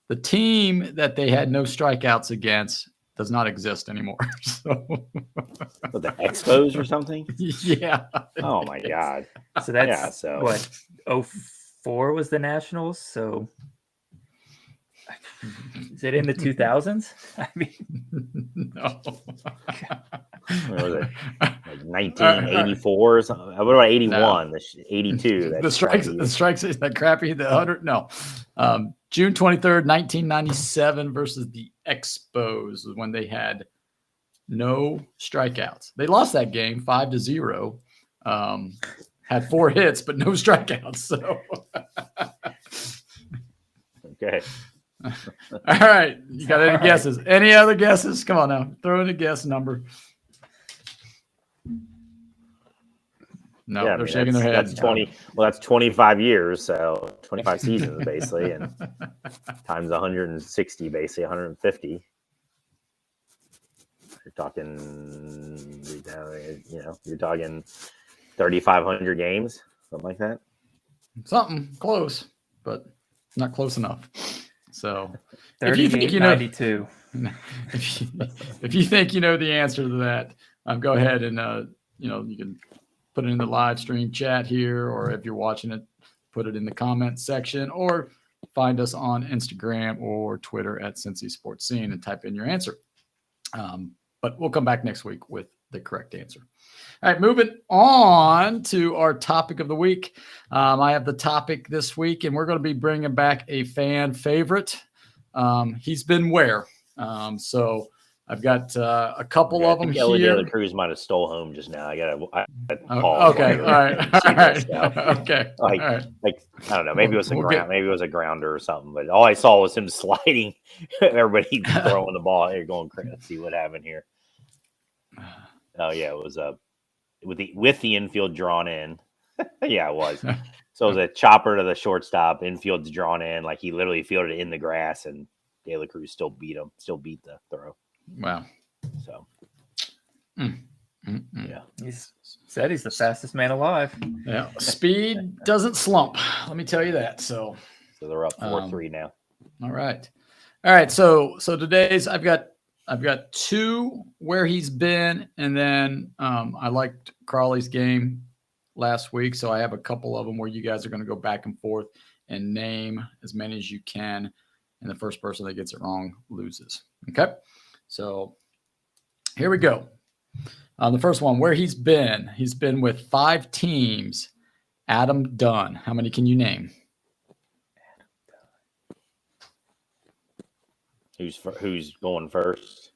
The team that they had no strikeouts against does not exist anymore. So, With the Expos or something? Yeah. Oh my God. So that's what 04 was the Nationals. So is it in the 2000s? I mean, no. What was it? Like 1984 or something? What about 81? No. 82? The strikes is that crappy. The 100. No. June 23rd, 1997 versus the Expos when they had no strikeouts. They lost that game 5-0. Had 4 hits, but no strikeouts. So, okay. All right. You got any guesses? Any other guesses? Come on now. Throw in a guess number. No, they're shaking their heads. That's 20. Well, that's 25 years, so 25 seasons basically, and times 160, basically 150. You're talking, you're talking 3,500 games, something like that. Something close, but not close enough. So, 38-92. If you think you know the answer to that, go ahead and you can put it in the live stream chat here, or if you're watching it, put it in the comments section, or find us on Instagram or Twitter at Cincy Sports Scene and type in your answer. But we'll come back next week with the correct answer. All right, moving on to our topic of the week. I have the topic this week, and we're going to be bringing back a fan favorite. He's been where? So I've got a couple of them here. Elly De La Cruz might have stole home just now. I got okay. All right. Okay. Like I don't know. Maybe it was maybe it was a grounder or something. But all I saw was him sliding. Everybody throwing the ball. Here, going crazy. Let's see what happened here. Oh yeah, it was with the infield drawn in. Yeah, it was. So it was a chopper to the shortstop. Infield's drawn in. Like he literally fielded it in the grass, and De La Cruz still beat the throw. Wow. So, yeah. He's said he's the fastest man alive. Yeah. Speed doesn't slump. Let me tell you that. So they're up 4-3 now. All right. So today's I've got 2 where he's been, and then I liked Crawley's game last week, so I have a couple of them where you guys are going to go back and forth and name as many as you can, and the first person that gets it wrong loses. Okay. So here we go. The first one, where he's been with 5 teams. Adam Dunn. How many can you name? Who's going first?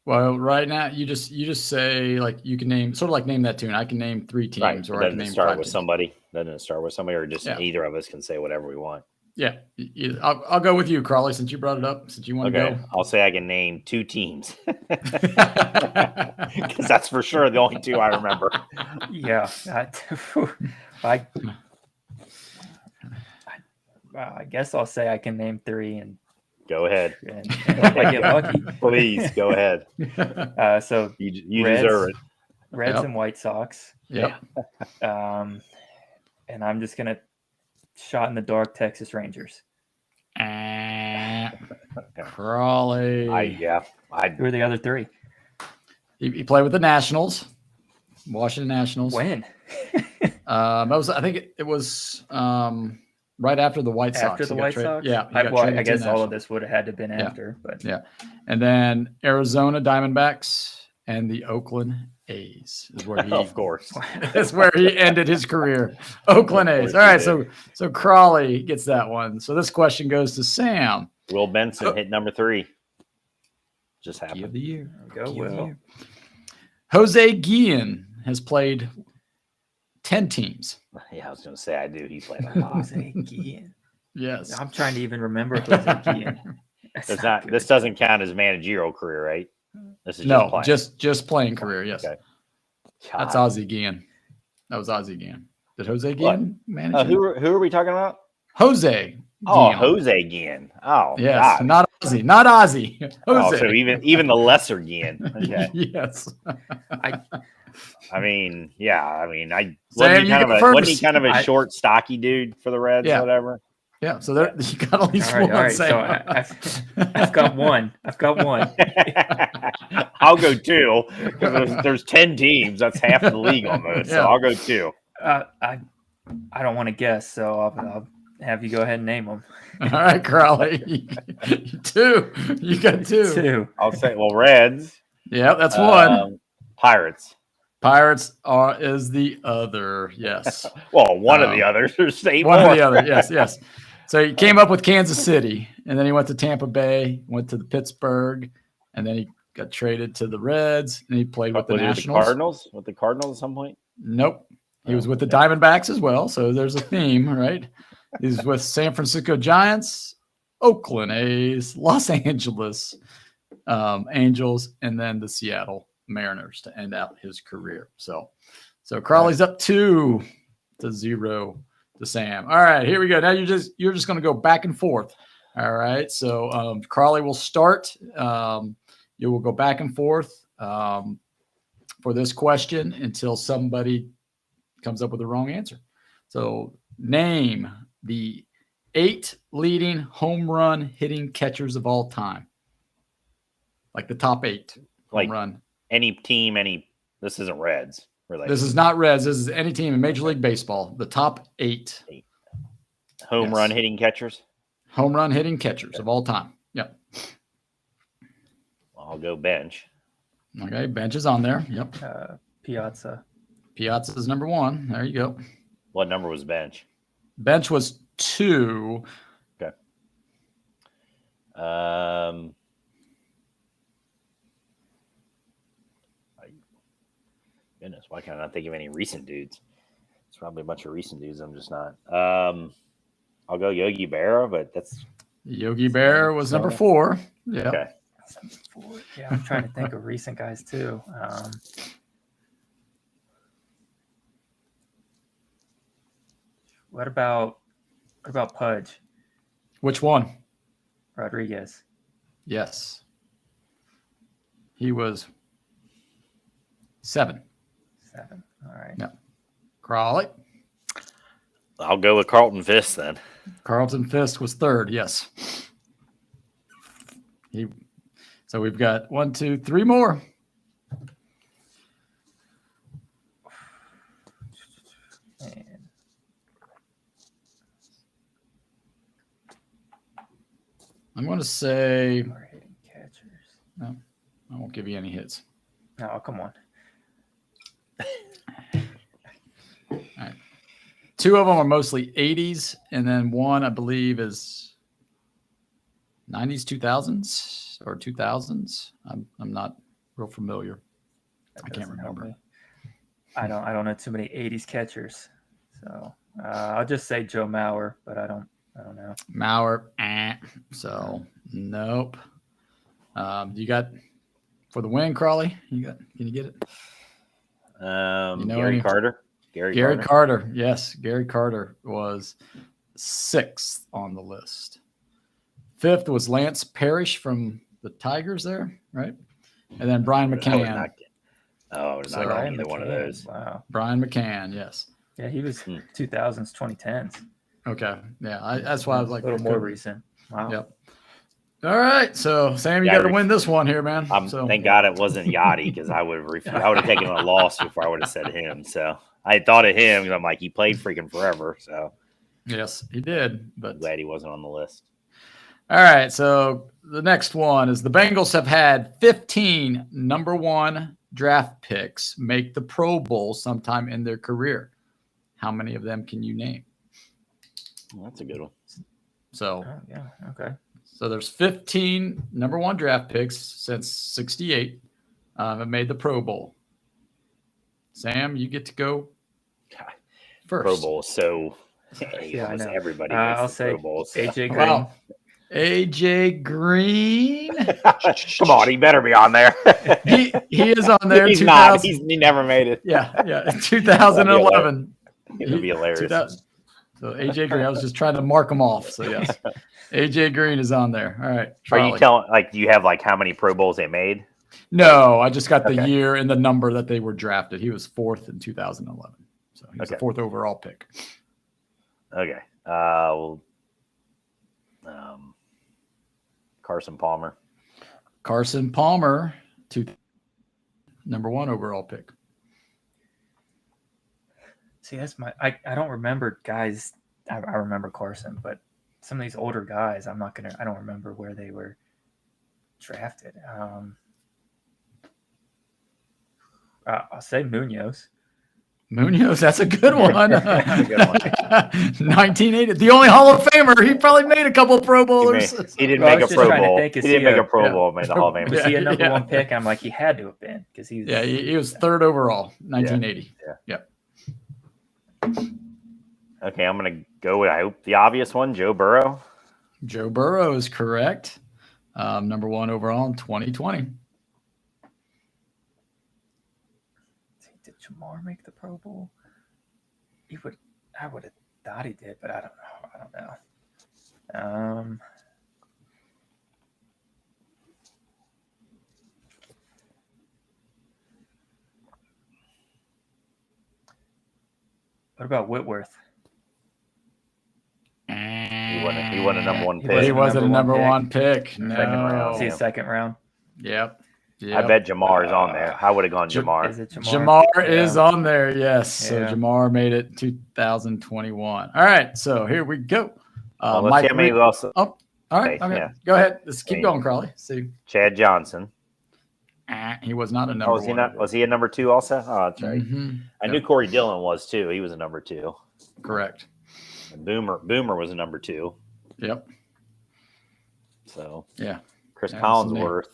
Well, right now you just say, like, you can name, sort of like name that tune. I can name 3 teams, right. or I can name 5 with teams. Somebody. Doesn't it start with somebody, or just either of us can say whatever we want? Yeah, I'll go with you, Crawley, since you brought it up. Since you want to Okay, I'll say I can name 2 teams because that's for sure the only 2 I remember. Yeah, I guess I'll say I can name 3 and Go ahead. hope I get lucky. Please go ahead. So You Reds, deserve it. Reds and White Sox. Yep. And I'm just gonna shot in the dark Texas Rangers. Crawley. Who are the other 3? He played with the Nationals, Washington Nationals. When? I think it was right after the White Sox. After the White Sox? Yeah. I guess all of this would have had to have been after. But yeah. And then Arizona Diamondbacks and the Oakland A's is where he, of course, that's where he ended his career. Oakland A's. All right, so Crawley gets that one. So this question goes to Sam. Will Benson hit number 3. Just happened. Key of the year. Go Will. Jose Guillen has played 10 teams. Yeah, I was going to say I do. He played a lot. Jose Guillen. Yes. I'm trying to even remember Jose Guillen. This doesn't count as managerial career, right? This is no, playing. just playing career. Yes. Okay. That's Ozzie Guillen. That was Ozzie Guillen. Did Jose Guillen manage? Who are we talking about? Jose. Oh, Guillen. Jose Guillen. Oh, yes, God. not Ozzie. Not Ozzie. Jose. Oh, so even the lesser Guillen. Okay. Yes. I mean, yeah. I mean, Sam, wasn't he kind of a short, stocky dude for the Reds or whatever? Yeah. So there, you got at least all one. Right. Sam. So I've got one. I'll go 2 because there's 10 teams. That's half the league almost. So I'll go 2. I don't want to guess, so I'll have you go ahead and name them. All right, Crawley. 2. You got 2. 2. I'll say, Reds. Yeah, that's one. Pirates. Pirates is the other. Yes. Well, one of the others. There's one of the other. Yes. So he came up with Kansas City, and then he went to Tampa Bay, went to the Pittsburgh, and then he got traded to the Reds, and he played with the Nationals. The Cardinals? With the Cardinals at some point? Nope. He was with the Diamondbacks as well, so there's a theme, right? He's with San Francisco Giants, Oakland A's, Los Angeles Angels, and then the Seattle Mariners to end out his career. So Crawley's up 2-0 to Sam. All right, here we go. Now you're just going to go back and forth. All right, so Crawley will start. You will go back and forth for this question until somebody comes up with the wrong answer. So name the 8 leading home run hitting catchers of all time. Like the top 8 home run. Any team, this isn't Reds. Related. This is not Reds. This is any team in Major League Baseball. The top 8. Home run hitting catchers? Home run hitting catchers of all time. Yep. I'll go bench. Okay, bench is on there. Yep. Piazza. Piazza is number 1. There you go. What number was bench? Bench was 2. Okay. Goodness, why can't I not think of any recent dudes? It's probably a bunch of recent dudes. I'm just not. I'll go Yogi Berra, but that's Yogi Berra was number 4. Yeah. Okay. Yeah, I'm trying to think of recent guys too. What about Pudge? Which one? Rodriguez. Yes. He was 7. 7. All right. Yeah. Crawley. I'll go with Carlton Fisk then. Carlton Fisk was 3rd. Yes. So we've got 1, 2, 3 more. Man. I'm going to say. We're hitting catchers. No, I won't give you any hits. Oh, come on. All right. 2 of them are mostly 80s, and then 1, I believe, is 90s, 2000s, or 2000s. I'm not real familiar. I can't remember. I don't know too many 80s catchers. So I'll just say Joe Mauer, but I don't I don't know. Mauer. So nope. You got for the win, Crawley? Can you get it? Gary Carter. Gary Carter. Yes, Gary Carter was 6th on the list. 5th was Lance Parrish from the Tigers there, right? And then Brian McCann. Not either one of those. Wow. Brian McCann, yes. Yeah, he was 2000s, 2010s. Okay. Yeah, that's why I was like a little more recent. Wow. Yep. All right, so Sam, you got to win this one here, man. Thank God it wasn't Yachty because I would have taken a loss before I would have said him. So I thought of him because I'm like, he played freaking forever. So yes, he did. But glad he wasn't on the list. All right, so the next one is the Bengals have had 15 number 1 draft picks make the Pro Bowl sometime in their career. How many of them can you name? Well, that's a good one. So, yeah, okay. So there's 15 number 1 draft picks since 68 have made the Pro Bowl. Sam, you get to go first. Pro Bowl, so yeah, I know. Everybody I'll say Pro Bowl, so. AJ Green. Wow. AJ Green. Come on, he better be on there. he is on there. He's not. He never made it. Yeah. 2011. It would be hilarious. So AJ Green, I was just trying to mark them off. So yes, AJ Green is on there. All right. Are you telling do you have how many Pro Bowls they made? No, I just got the year and the number that they were drafted. He was 4th in 2011, so he was the 4th overall pick. Okay. Carson Palmer. Carson Palmer, number 1 overall pick. See, that's I don't remember guys. I remember Carson, but some of these older guys, I don't remember where they were drafted. I'll say Munoz. Munoz, that's a good one. 1980, the only Hall of Famer. He probably made a couple Pro Bowlers. He didn't make a Pro Bowl. He didn't make a Pro Bowl. Made the Hall of Famer. Was he a number 1 pick? I'm like, he had to have been because he was. Yeah, he was 3rd overall, 1980. Yeah. Okay, I'm gonna go with I hope the obvious one, Joe Burrow. Joe Burrow is correct. Number 1 overall in 2020. Did Jamar make the Pro Bowl? I would have thought he did, but I don't know. What about Whitworth? He won a number 1 pick. He wasn't a number 1 pick. No. Second round. See a second round. Yep. I bet Jamar is on there. I would have gone Jamar. Is it Jamar? Jamar is on there, yes. So Jamar made it 2021. All right, so here we go. Let's see how many else. Oh, all right. Okay. Yeah. Go ahead. Let's keep going, Crawley. See. Chad Johnson. He was not a number 1. Was he not? Was he a number 2 also? Oh, that's right. Mm-hmm. I knew Corey Dillon was too. He was a number 2. Correct. And Boomer was a number 2. Yep. So yeah. Chris Collinsworth,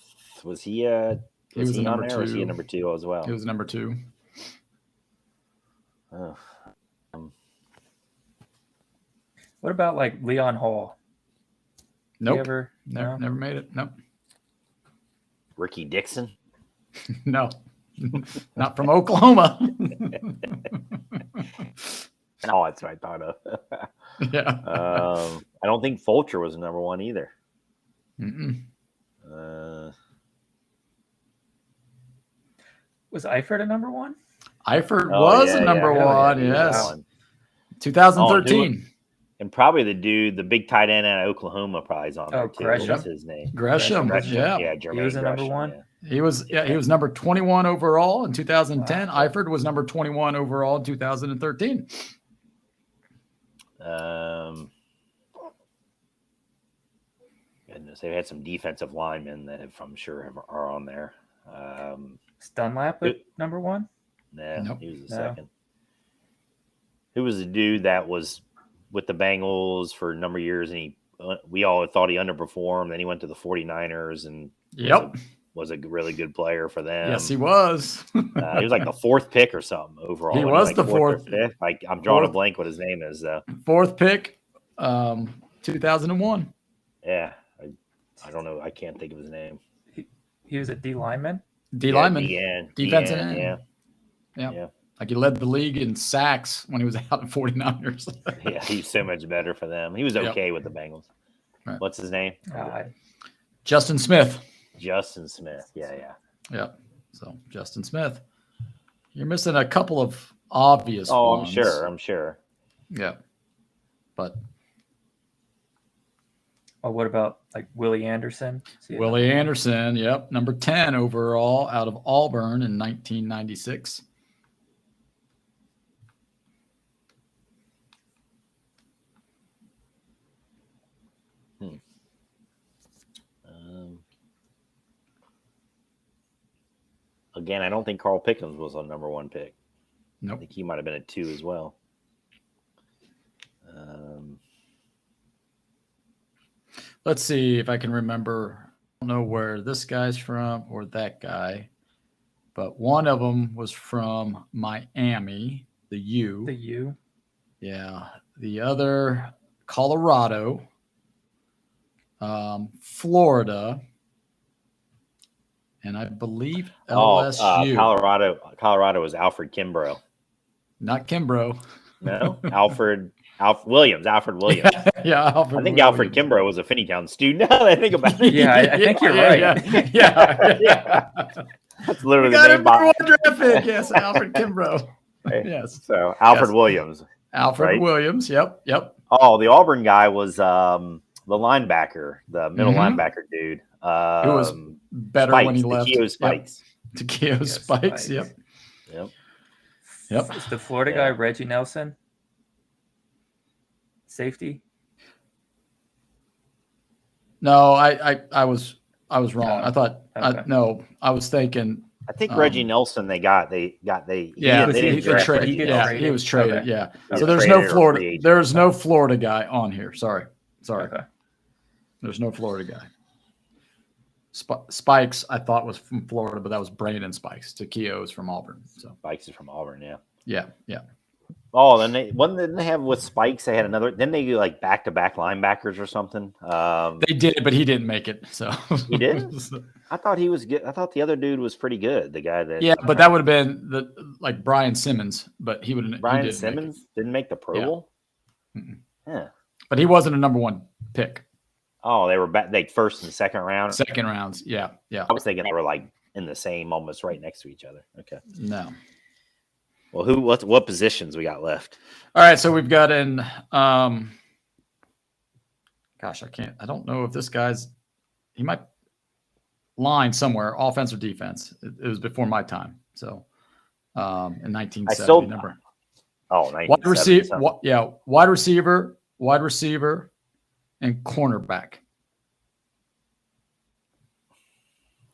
was he on there? Or was he a number 2 as well? He was number 2. What about Leon Hall? Nope. Never made it. Nope. Ricky Dixon? No. Not from Oklahoma. Oh, that's what I thought of. Yeah. I don't think Fulcher was number 1 either. Was Eifert a number 1? Eifert was a number 1, yes. 2013. And probably the big tight end out of Oklahoma probably is on there too. Gresham. What's his name? Gresham. Yeah. Yeah, He was a number 1. He was number 21 overall in 2010. Wow. Eifert was number 21 overall in 2013. Goodness, they've had some defensive linemen that I'm sure are on there. Dunlap at number 1? Nah, nope. He was the second. Who was the dude that was with the Bengals for a number of years, and we all thought he underperformed. Then he went to the 49ers and was a really good player for them. Yes, he was. He was like the 4th pick or something overall. He was the 4th. I'm drawing a blank what his name is, though. 4th pick. 2001. Yeah, I don't know. I can't think of his name. He was a D lineman. D lineman, defensive end. Yeah. Yeah. Like he led the league in sacks when he was out in 49ers. Yeah, he's so much better for them. He was okay with the Bengals. Right. What's his name? Justin Smith. Justin Smith. Yeah. So Justin Smith. You're missing a couple of obvious ones. I'm sure. Yeah. But what about like Willie Anderson? Willie Anderson, yep, number 10 overall out of Auburn in 1996. Again, I don't think Carl Pickens was a number 1 pick. Nope. I think he might have been a 2 as well. Let's see if I can remember. I don't know where this guy's from or that guy, but one of them was from Miami, the U. The U. Yeah. The other, Colorado, Florida, and I believe LSU. Colorado was Alfred Kimbrough. Not Kimbrough. No, Alfred Williams. Yeah, I think Alfred Kimbrough was a Finneytown student. Now that I think about it. Yeah, I think you're right. Yeah. That's literally the name. Number 1 draft pick. Yes, Alfred Kimbrough. Yes. So Alfred Williams. Alfred Williams. Yep. Oh, the Auburn guy was the linebacker, the middle linebacker dude. Who was better Spikes, when he left. Takeo Spikes. Yep. Takeo Spikes. Yep. Is the Florida guy Reggie Nelson? Safety? No, I was wrong. I thought okay. I was thinking. I think Reggie Nelson he was traded. He was traded. Okay. Yeah. Okay. So there's no Florida. There's no Florida guy on here. Sorry. Okay. There's no Florida guy. Spikes, I thought was from Florida, but that was Brandon Spikes. Takeo is from Auburn. So Spikes is from Auburn. Yeah. Oh, then didn't they have with Spikes? They had another. Then they do like back-to-back linebackers or something. They did, but he didn't make it. So he did. I thought he was good. I thought the other dude was pretty good. The guy that but that would have been like Brian Simmons, but he would. Brian Simmons didn't make the Pro Bowl. Yeah, but he wasn't a number 1 pick. Oh, they were like first and second round. Second rounds, yeah. I was thinking they were like in the same, almost right next to each other. Okay. No. Well, what positions we got left? All right, so we've got I don't know if this he might line somewhere, offense or defense. It was before my time. So in 1970, wide receiver, and cornerback.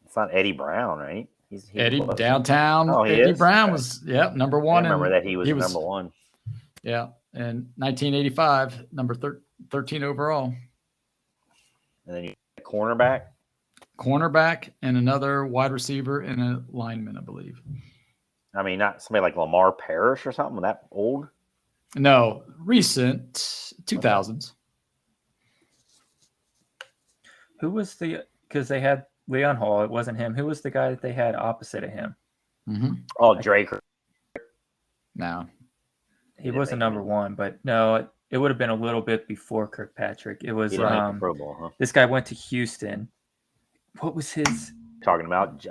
It's not Eddie Brown, right? Eddie downtown. Oh, Eddie Brown was number 1. I remember that he was number 1. Yeah, in 1985, number 13 overall. And then you cornerback, and another wide receiver and a lineman, I believe. I mean, not somebody like Lamar Parrish or something. That old? No, recent 2000s. Who was because they had Leon Hall. It wasn't him. Who was the guy that they had opposite of him? Mm-hmm. Oh, Draker. No. He wasn't number 1, but no, it would have been a little bit before Kirkpatrick. It was Pro Bowl, huh? This guy went to Houston. What was his talking about?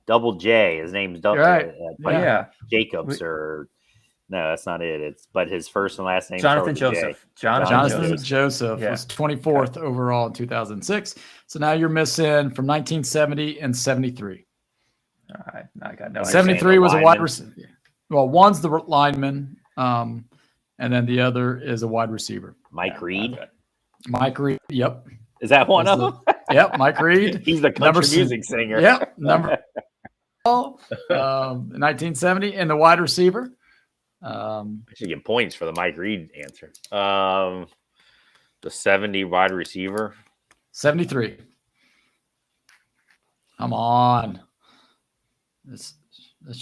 Double J. His name's Double. Right. Jacobs or no, that's not it. But his first and last name. Jonathan Joseph. Jonathan Joseph was 24th overall in 2006. So now you're missing from 1970 and 73. All right, I got no. 73 was a wide receiver. Well, one's the lineman, and then the other is a wide receiver. Mike Reed. Mike Reed. Yep. Is that one of them? Yep, Mike Reed. He's the country music singer. Yep, number 1970, and the wide receiver. I should get points for the Mike Reed answer. The 70 wide receiver. 73. Come on. This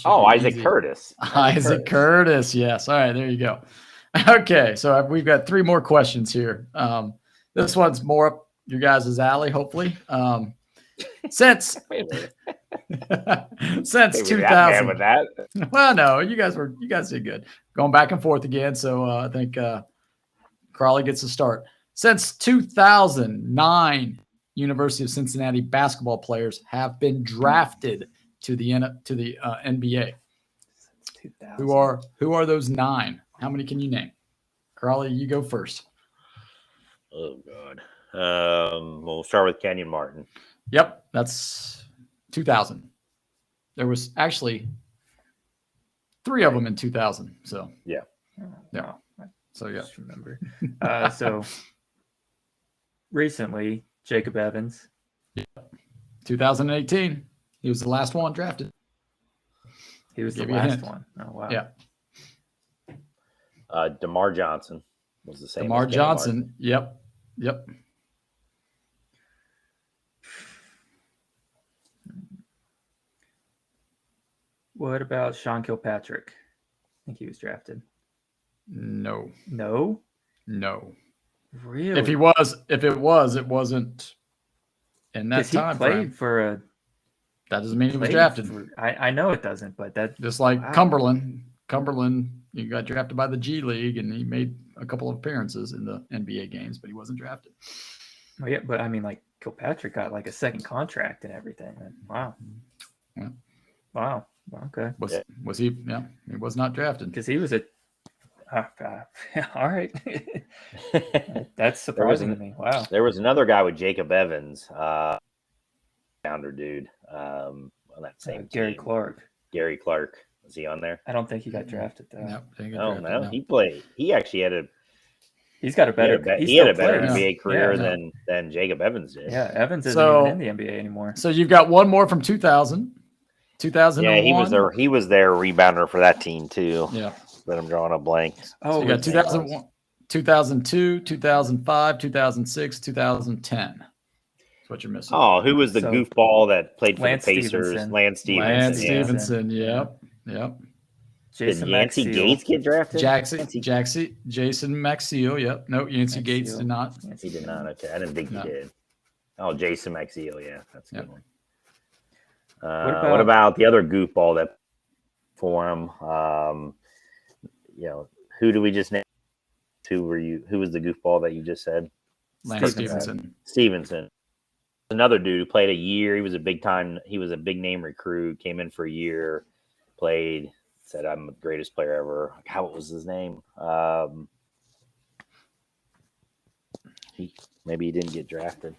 Isaac easy. Curtis. Isaac Curtis. Yes. All right, there you go. All Okay, so we've got 3 more questions here. This one's more up your guys' alley, hopefully. Since Wait a minute. since Maybe you're not mad with 2000, that. well, no, you guys did good. Going back and forth again, so I think Crawley gets a start. Since 2009, University of Cincinnati basketball players have been drafted to the NBA. Since 2000. Who are those 9? How many can you name? Crawley, you go first. Oh God. We'll start with Kenyon Martin. Yep, that's 2000. There was actually 3 of them in 2000. So Yeah. Oh, Yeah. wow. I so yeah. just remember. So recently, Jacob Evans. 2018. He was the last one drafted. He was the Give you a last hint. one. Oh wow. Yeah. DeMar Johnson was the same. DeMar as Kenyon Johnson. Martin. Yep. What about Sean Kilpatrick? I think he was drafted. No. No, If really? it was, it wasn't in that Because he time played frame. for a. That doesn't mean he was played drafted. for- I know it doesn't, but that Just like Wow. Cumberland, he got drafted by the G League, and he made a couple of appearances in the NBA games, but he wasn't drafted. well, yeah, but I mean, like Kilpatrick got like a second contract and everything. And wow. Yeah. Wow. Okay. Was he? Yeah, he was not drafted. Because he was a. All right. That's surprising to me. Wow. There was another guy with Jacob Evans, founder dude, on that same Gary team. Clark. Gary Clark. Was he on there? I don't think he got drafted though. No, didn't get Oh drafted, no, he played. He actually had a He's got a better. he had a better plays. NBA career Yeah. than Jacob Evans did. Yeah, Evans isn't So- even in the NBA anymore. So you've got one more from 2000. 2001. Yeah, he was their rebounder for that team too. Yeah. But I'm drawing a blank. Oh, So you got it's- 2001, 2002, 2005, 2006, 2010. That's what you're missing. Oh, who was the So- goofball that played for Lance the Pacers? Stevenson. Lance Stevenson. Lance yeah. Stevenson. Yep. Did Yancey Maxiell. Gates get drafted? Jason Maxiell. Yep. No, Yancey Gates Maxiell. did not. He did not. Okay, I didn't think No. he did. Oh, Jason Maxiell. Yeah, that's a good Yep. one. about- What about the other goofball that for him? Who do we just name? Who was the goofball that you just said? Lance Stevenson. Stevenson. Another dude who played a year. He was a big name recruit. Came in for a year, played. Said, "I'm the greatest player ever." What was his name? Maybe he didn't get drafted.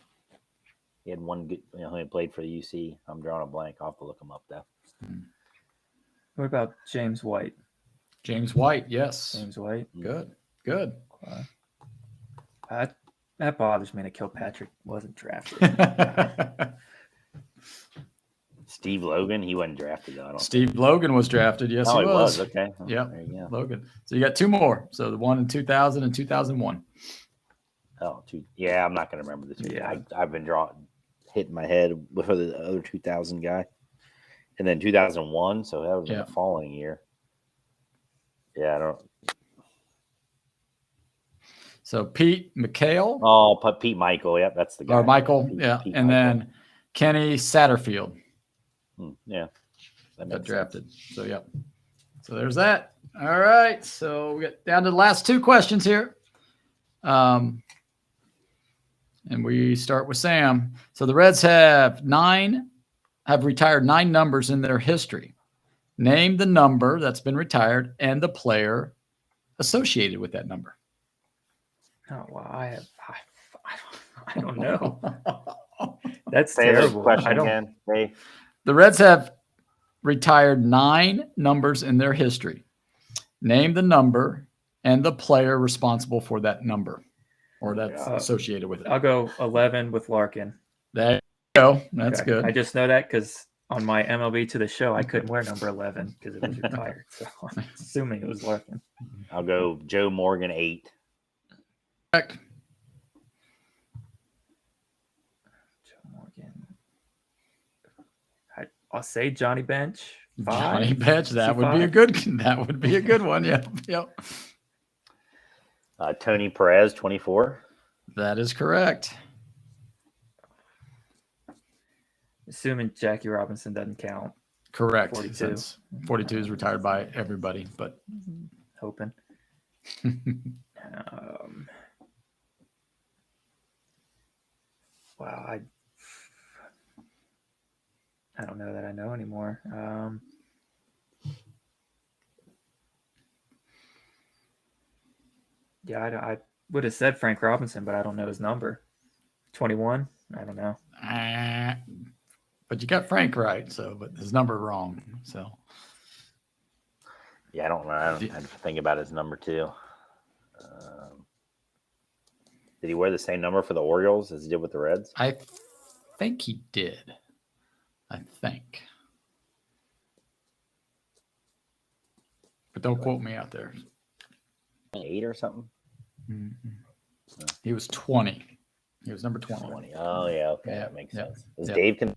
He had one good. He played for the UC. I'm drawing a blank. I'll have to look him up though. What about James White? James White. Yes. James White. Good. That bothers me that Kilpatrick wasn't drafted. Steve Logan. He wasn't drafted though. I don't Steve Logan was drafted. Yes, think. he was. Okay. Yep. There you go. Logan. So you got 2 more. So the one in 2000 and 2001. Yeah, I'm not going to remember the two. Yeah. I've been hitting my head with the other 2000 guy. And then 2001, so that was Yeah. the following year. Yeah, I don't. So Pete McHale Oh, Pete Michael. Yep, that's the guy. or Michael. Pete- Yeah. Pete And Michael. then Kenny Satterfield Yeah. got That makes drafted. So, yep. So there's that. All right. So we get down to the last 2 questions here. And we start with Sam. So the Reds have retired 9 numbers in their history. Name the number that's been retired and the player associated with that number. Oh wow, I don't know. That's Say the terrible. question I don't. again. Hey, The Reds have retired 9 numbers in their history. Name the number and the player responsible for that number or that's associated with it. I'll go 11 with Larkin. There you go. That's Okay. good. I just know that because on my MLB to the show, I couldn't wear number 11 because it was retired. So I'm assuming it was Larkin. I'll go Joe Morgan 8. Correct. Joe Morgan. I'll say Johnny Bench. 5. Johnny Bench. That would be a 5? good. That would be a good one. Yeah. Yep. Tony Perez, 24. That is correct. Assuming Jackie Robinson doesn't count. Correct. 42. Since 42 is retired by everybody, but Hoping. Wow, I don't know that I know anymore. Yeah, I would have said Frank Robinson, but I don't know his number. 21? I don't know. but you got Frank right, but his number wrong. So Yeah, I don't know. I have to think about his number too. Did he wear the same number for the Orioles as he did with the Reds? I think he did. I think. But don't quote me out there. 8 or something? Mm-hmm. He was 20. He was number 20. 20. Oh, yeah. Okay. Yeah, That makes yeah, sense. Was yeah. Dave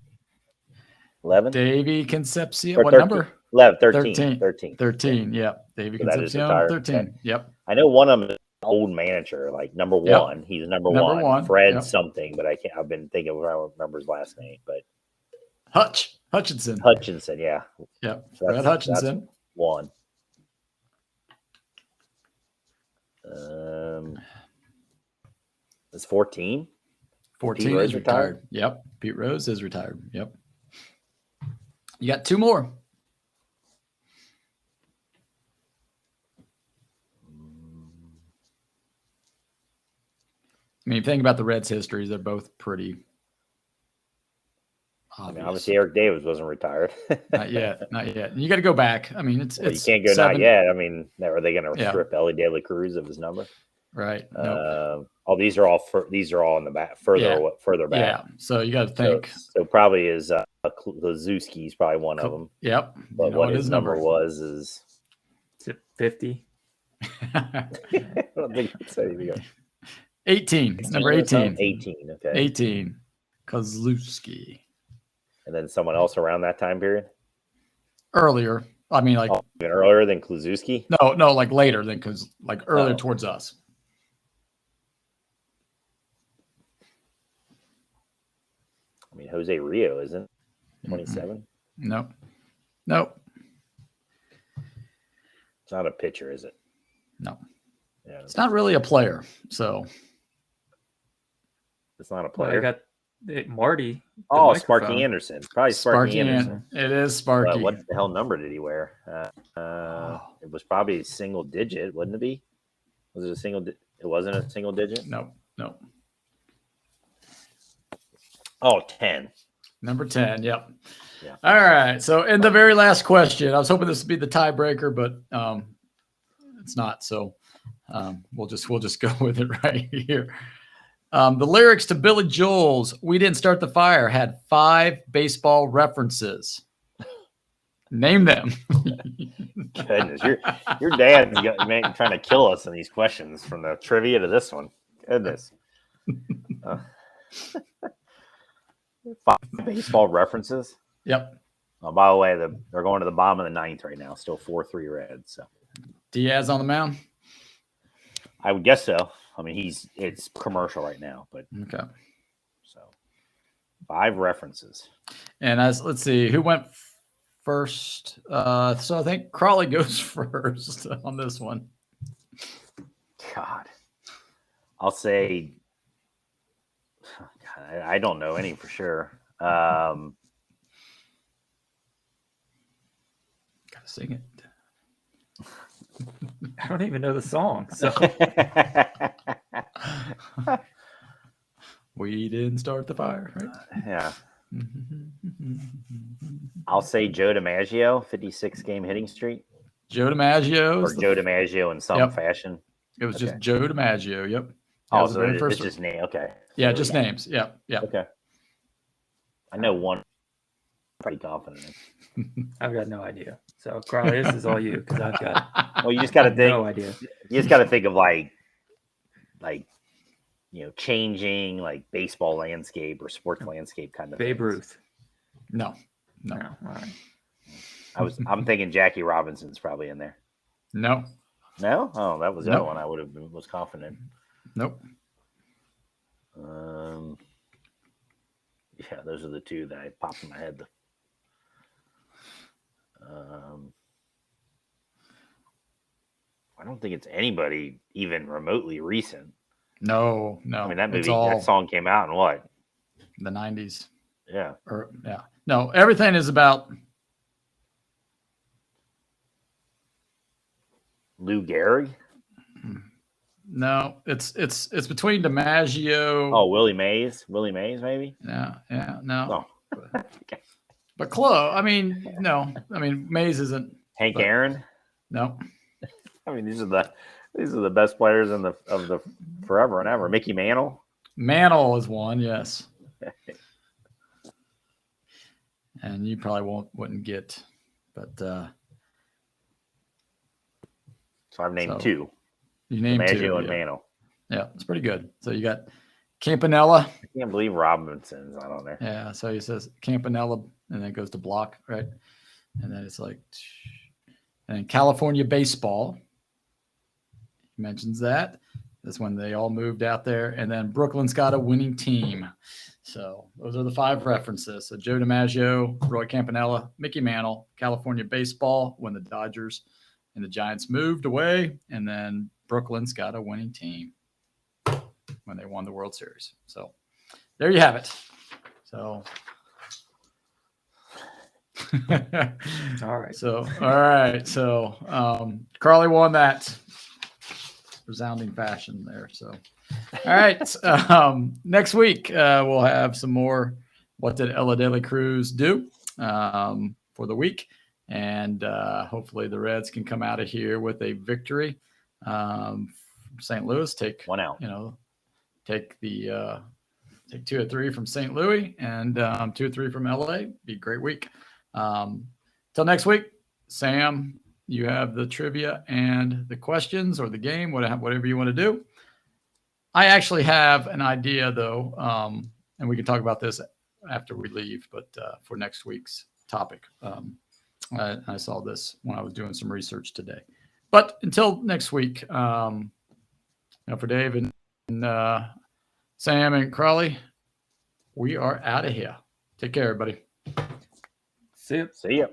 11? Davey Concepcion. Or What 13? number? 11, 13. 13. 13. Yep. Davey So that is Concepcion, retired. 13. Okay. Yep. I know one of them is an old manager, like number Yep. 1. He's number Number one. one, Fred yep. something, but I've been thinking I don't remember his last name, but Hutchinson. Hutchinson, yeah. Yep. So Fred Hutchinson. That's 1. It's 14. 14 Pete Rose is retired. Yep. Pete Rose is retired. Yep. You got 2 more. I mean, if you think about the Reds' histories, they're both pretty obvious. I mean, obviously Eric Davis wasn't retired. Not yet. You got to go back. I mean, it's you can't go 7, not yet. I mean, are they going to Yeah. strip Elly De La Cruz of his number? Right. Nope. These are all in the back, further back. Yeah. So you got to think. So probably is Klazuski is probably one of them. Yep. But You know what his number was is 50? I don't think it's anything else. 18. Number 18. 18. Okay. 18. Kozlowski. And then someone else around that time period. Earlier. I mean, like even earlier than Klazuski. no, like later than earlier towards us. I mean, Jose Rio isn't 27. Nope. It's not a pitcher, is it? No. Yeah, It's not really a player. So it's not a Well, I player. got Marty. Oh, Sparky Anderson. Probably Sparky Sparky Anderson. It is Sparky. What the hell number did he wear? It was probably a single digit, wouldn't it be? Was it a single? It wasn't a single digit. No. Oh, 10. Number 10. Yep. Yeah. All right. So, in the very last question, I was hoping this would be the tiebreaker, but it's not. So, we'll just go with it right here. The lyrics to Billy Joel's "We Didn't Start the Fire" had 5 baseball references. Name them. Goodness, your dad's trying to kill us in these questions from the trivia to this one. Goodness. 5 baseball references. Yep. Oh, by the way, they're going to the bottom of the 9th right now. Still 4-3 Reds. So Diaz on the mound. I would guess so. I mean, it's commercial right now, but Okay. so 5 references. And let's see who went first. So I think Crawley goes first on this one. God, I'll say. God, I don't know any for sure. Gotta sing it. I don't even know the song. So We didn't start the fire, right? Yeah. I'll say Joe DiMaggio, 56 game hitting streak. Joe DiMaggio. Or Joe DiMaggio in some fashion. It was just Joe DiMaggio. Yep. Oh, so it's just name. Okay. Yeah, just names. Yep. Okay. I know one. Pretty confident in. I've got no idea. So Crowley, this is all you because I've got. Well, you just got to think. No idea. You just got to think of like changing like baseball landscape or sports landscape kind of. Babe things. Ruth. No. No. All right. I'm thinking Jackie Robinson's probably in there. No. No? Oh, that was the Nope. other one I would have been was confident. Nope. Yeah, those are the two that I popped in my head. I don't think it's anybody even remotely recent. No. I mean, that It's movie, all that song came out in what? the 90s. Yeah. Yeah. No, everything is about Lou Gehrig? no, it's between DiMaggio. Oh, Willie Mays? Willie Mays, maybe? Yeah, no. Oh. Okay. But close. I mean, no. I mean, Mays isn't. Hank but Aaron? No. I mean, these are the best players of the forever and ever. Mickey Mantle? Mantle is one, yes. And you probably wouldn't get, but So I've named So, two. you named two. DiMaggio and Yeah. Mantle. Yeah, it's pretty good. So you got Campanella. I can't believe Robinson's not on there. Yeah, so he says Campanella, and then it goes to block, right? And then it's like, and then California baseball. He mentions that. That's when they all moved out there. And then Brooklyn's got a winning team. So those are the 5 references. So Joe DiMaggio, Roy Campanella, Mickey Mantle, California baseball when the Dodgers and the Giants moved away. And then Brooklyn's got a winning team when they won the World Series. So there you have it. So All right. So Carly won that resounding fashion there. So all right. Next week we'll have some more what did Elly De La Cruz do for the week. And hopefully the Reds can come out of here with a victory. St. Louis take 1 out. Take 2 or 3 from St. Louis and 2 or 3 from LA. Be a great week. Till next week, Sam, you have the trivia and the questions or the game, whatever you want to do. I actually have an idea though, and we can talk about this after we leave, but for next week's topic. I saw this when I was doing some research today. But until next week, for Dave and Sam and Crawley, we are out of here. Take care, everybody. See ya. See ya.